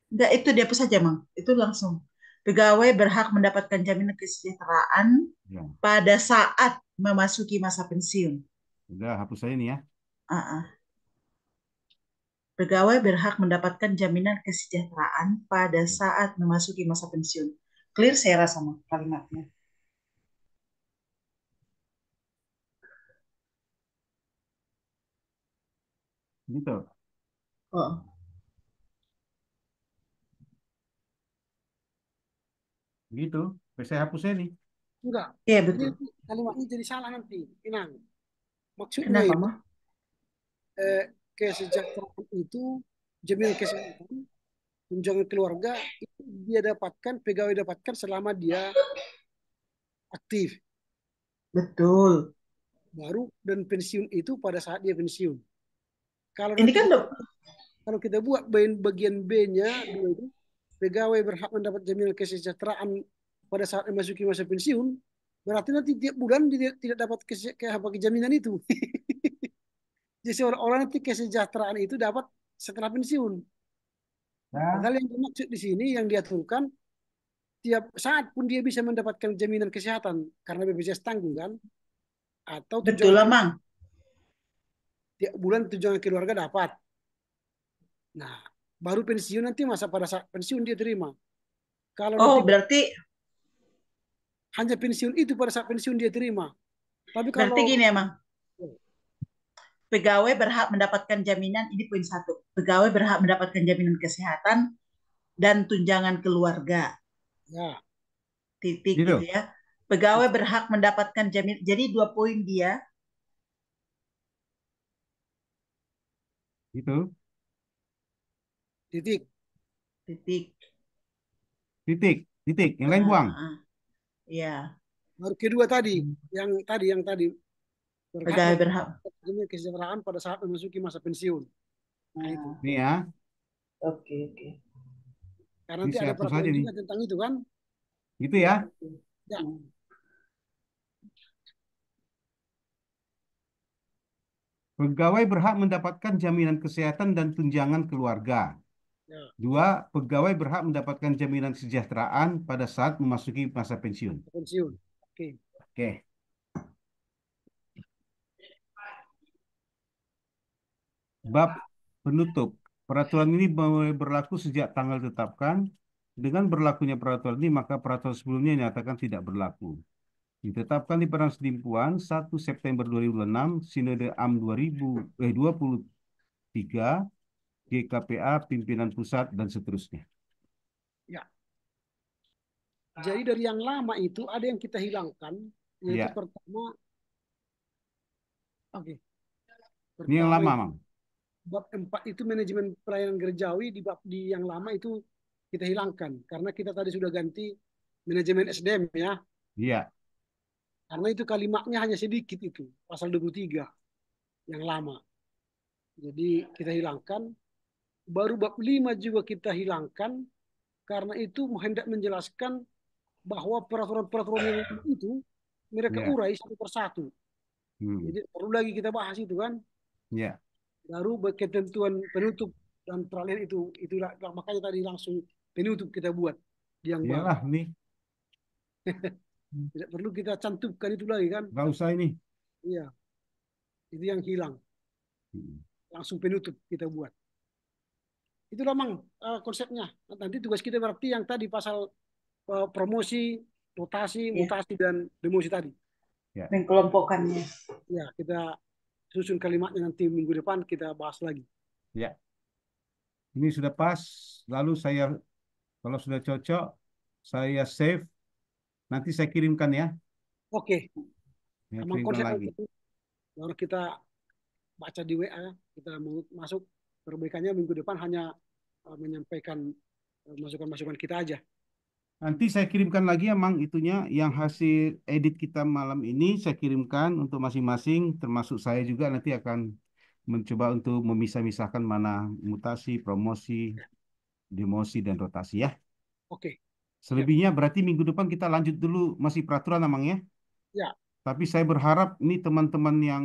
Enggak itu dihapus saja, Bang. Itu langsung. Pegawai berhak mendapatkan jaminan kesejahteraan ya. pada saat memasuki masa pensiun. Udah hapus saja nih ya. Ah. Pegawai berhak mendapatkan jaminan kesejahteraan pada saat memasuki masa pensiun. Clear saya rasa sama kalimatnya. Gitu. Oh, Gitu. Saya hapus saja nih. Enggak. iya Ini betul. kalimatnya jadi salah nanti. Inang. Maksudnya Kenapa, itu Mah? eh, kesejahteraan itu, jaminan kesehatan, tunjangan keluarga itu dia dapatkan, pegawai dapatkan selama dia aktif. Betul. Baru dan pensiun itu pada saat dia pensiun. Kalau Ini nanti kan kita buat bagian B-nya dua itu, pegawai berhak mendapat jaminan kesejahteraan pada saat memasuki masa pensiun, berarti nanti tiap bulan dia tidak dapat jaminan itu. Jadi seolah-olah nanti kesejahteraan itu dapat setelah pensiun. Ya. Padahal yang dimaksud di sini yang diaturkan tiap saat pun dia bisa mendapatkan jaminan kesehatan karena BPJS tanggung kan, atau betul tunjangan lah, Mang. tiap bulan tunjangan keluarga dapat. Nah, baru pensiun nanti masa pada saat pensiun dia terima. Kalau nanti Oh, berarti hanya pensiun itu pada saat pensiun dia terima. Tapi berarti kalau gini emang. Pegawai berhak mendapatkan jaminan, ini poin 1. Pegawai berhak mendapatkan jaminan kesehatan dan tunjangan keluarga. ya Titik gitu Gitu. ya. Pegawai berhak mendapatkan jaminan. Jadi 2 poin dia. Gitu. titik. Titik. Titik. Titik. Yang lain buang. Ya. Baru kedua tadi yang tadi berhak Pegawai berhak. mendapatkan kesejahteraan pada saat memasuki masa pensiun. Nah itu. Nih ya. Oke, oke. Karena Ini nanti saya ada hapus peraturan aja nih. juga tentang itu kan. Gitu Ya, ya. betul. Ya, Pegawai berhak mendapatkan jaminan kesehatan dan tunjangan keluarga. ya, 2. Pegawai berhak mendapatkan jaminan kesejahteraan pada saat memasuki masa pensiun. pensiun. Oke. Oke. Bab penutup. Peraturan ini mulai berlaku sejak tanggal ditetapkan. Dengan berlakunya peraturan ini, maka peraturan sebelumnya nyatakan tidak berlaku. Ditetapkan di Perang Sedimpuan 1 September 2006, Sinode AM 2023, GKPA, Pimpinan Pusat, dan seterusnya. Ya. Jadi dari yang lama itu ada yang kita hilangkan, yaitu Ya, pertama, oke, ini yang pertama lama, itu Mang. bab 4 itu manajemen pelayanan gerejawi, di yang lama itu kita hilangkan karena kita tadi sudah ganti manajemen SDM ya. Iya, Karena itu kalimatnya hanya sedikit itu, pasal 23 yang lama. Jadi kita hilangkan, baru bab 5 juga kita hilangkan karena itu hendak menjelaskan bahwa peraturan-peraturan yang itu mereka iya, urai satu persatu. hmm, Jadi perlu lagi kita bahas itu kan. iya, Baru ketentuan penutup dan terakhir itulah makanya tadi langsung penutup kita buat di yang baru. iyalah nih, Tidak perlu kita cantumkan itu lagi kan. nggak usah ini. Iya, itu yang hilang. Hmm. Langsung penutup kita buat. Itulah mang konsepnya. Nanti tugas kita berarti yang tadi pasal promosi, rotasi, Ya, mutasi dan demosi tadi. Ya, mengkelompokkannya. Ya, kita susun kalimatnya nanti minggu depan kita bahas lagi. ya, ini sudah pas. Lalu saya, kalau sudah cocok, saya save. Nanti saya kirimkan ya. Oke, Saya emang kirimkan konsep lagi. itu baru kita baca di WA, kita mau masuk perbaikannya minggu depan hanya menyampaikan masukan-masukan kita aja. Nanti saya kirimkan lagi emang itunya yang hasil edit kita malam ini saya kirimkan untuk masing-masing termasuk saya juga nanti akan mencoba untuk memisah-misahkan mana mutasi, promosi, demosi dan rotasi ya. Oke, siap. Selebihnya berarti minggu depan kita lanjut dulu masih peraturan emang ya. Ya, Tapi saya berharap ini teman-teman yang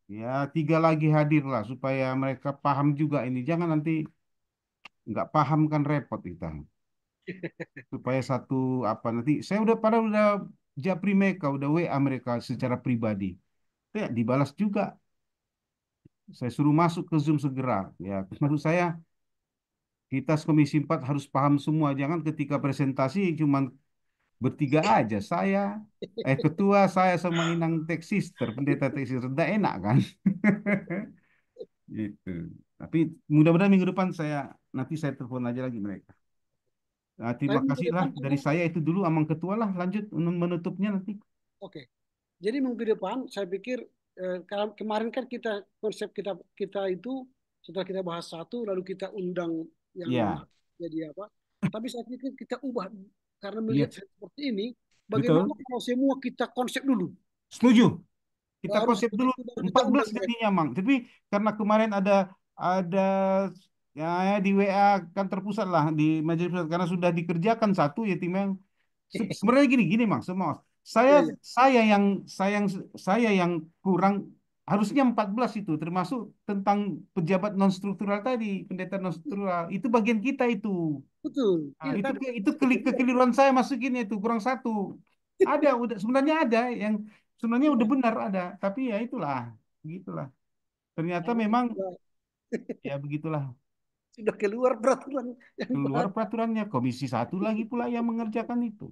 ya tiga lagi hadir lah supaya mereka paham juga ini. Jangan nanti nggak paham kan repot kita. Supaya satu apa nanti saya udah japri mereka, udah WA mereka secara pribadi. Ya, dibalas juga. Saya suruh masuk ke Zoom segera. Ya, maksud saya kita Komisi 4 harus paham semua. Jangan ketika presentasi cuma bertiga aja. Ketua saya sama Inang Tech Sister, pendeta Tech Sister. Nggak enak kan? Gitu. Tapi mudah-mudahan minggu depan nanti saya telepon aja lagi mereka. Nah, tapi terima minggu kasih lah depan dari kamu, saya itu dulu Amang Ketua lah lanjut menutupnya nanti. oke. Jadi minggu depan saya pikir kemarin kan kita konsep kita itu setelah kita bahas satu lalu kita undang yang Iya, jadi apa? Tapi saya pikir kita ubah karena iya, melihat seperti ini, bagaimana betul. kalau semua kita konsep dulu, Setuju. Kita baru konsep setelah dulu itu baru kita 14 undang mereka. jadinya, Mang. Tapi karena kemarin ada ya di WA kan terpusat lah di majelis pusat karena sudah dikerjakan satu ya tim yang sebenarnya gini gini, Mang. Semua saya Iya, iya. saya yang saya yang kurang harusnya 14 itu termasuk tentang pejabat non struktural tadi, pendeta non struktural. Itu bagian kita itu. Betul. Nah, Iya itu tadi itu kita bilang. kekeliruan saya masukin itu kurang satu. Ada udah sebenarnya ada yang sebenarnya udah Iya. benar ada, tapi ya itulah, gitulah. Ternyata Karena memang sudah, ya begitulah sudah keluar peraturan yang keluar baru. peraturannya Komisi Satu lagi pula yang mengerjakan itu.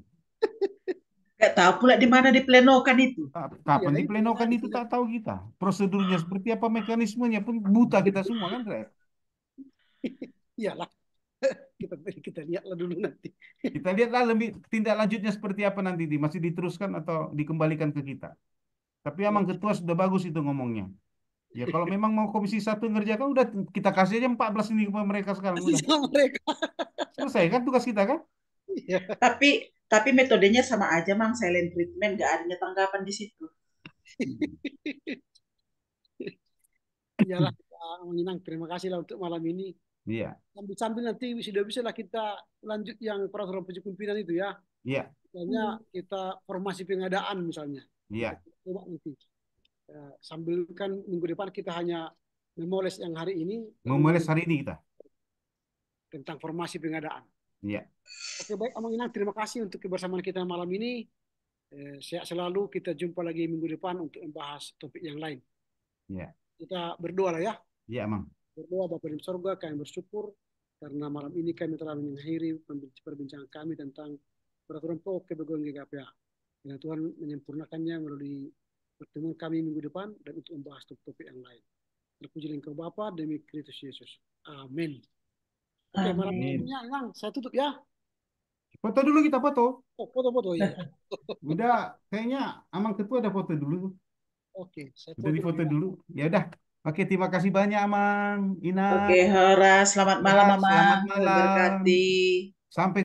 Gak tahu pula di mana diplenokan itu. Iya Kapan itu diplenokan makanya itu tidak. tak tahu kita. Prosedurnya seperti apa mekanismenya pun buta kita semua kan, Rek? Iyalah, kita kita lihatlah dulu nanti. Kita lihatlah lebih tindak lanjutnya seperti apa nanti, masih diteruskan atau dikembalikan ke kita. Tapi Ya. emang ketua sudah bagus itu ngomongnya. Ya kalau memang mau Komisi Satu ngerjakan udah kita kasih aja 14 ini ke mereka sekarang Masih udah. sama mereka. Selesai kan tugas kita kan? Iya. Tapi metodenya sama aja, Mang. Silent treatment, gak adanya tanggapan di situ. Hmm. Iyalah, Pak Minang. Terima kasih lah untuk malam ini. Iya, Sambil-sambil nanti sudah bisa lah kita lanjut yang peraturan pucuk pimpinan itu ya. iya, Misalnya kita formasi pengadaan misalnya. Kita iya. coba nanti. Sambil kan minggu depan kita hanya memoles yang hari ini, lalu Memoles nanti hari ini kita. tentang formasi pengadaan. Iya, Oke baik, Amang Inang, terima kasih untuk kebersamaan kita malam ini. Sehat selalu, kita jumpa lagi minggu depan untuk membahas topik yang lain. iya, Kita berdoa lah ya. iya, Mang. Berdoa Bapa di sorga, kami bersyukur karena malam ini kami telah mengakhiri perbincangan kami tentang peraturan pokok kebegoan GKPA. Dan Tuhan menyempurnakannya melalui pertemuan kami minggu depan dan untuk membahas topik yang lain. Terpuji Engkau Bapa demi Kristus Yesus. Amin. Oke, malam Amin. Amin. ini Inang, saya tutup ya. Foto dulu kita foto. Oh, foto-foto ya. Udah, kayaknya Amang Ketua ada foto dulu. Oke, saya Udah foto dulu difoto ya. dulu. Ya udah. Oke, terima kasih banyak Amang, Ina. Oke, Hora, selamat Ya, malam, selamat Mamang. malam. Berkati. Sampai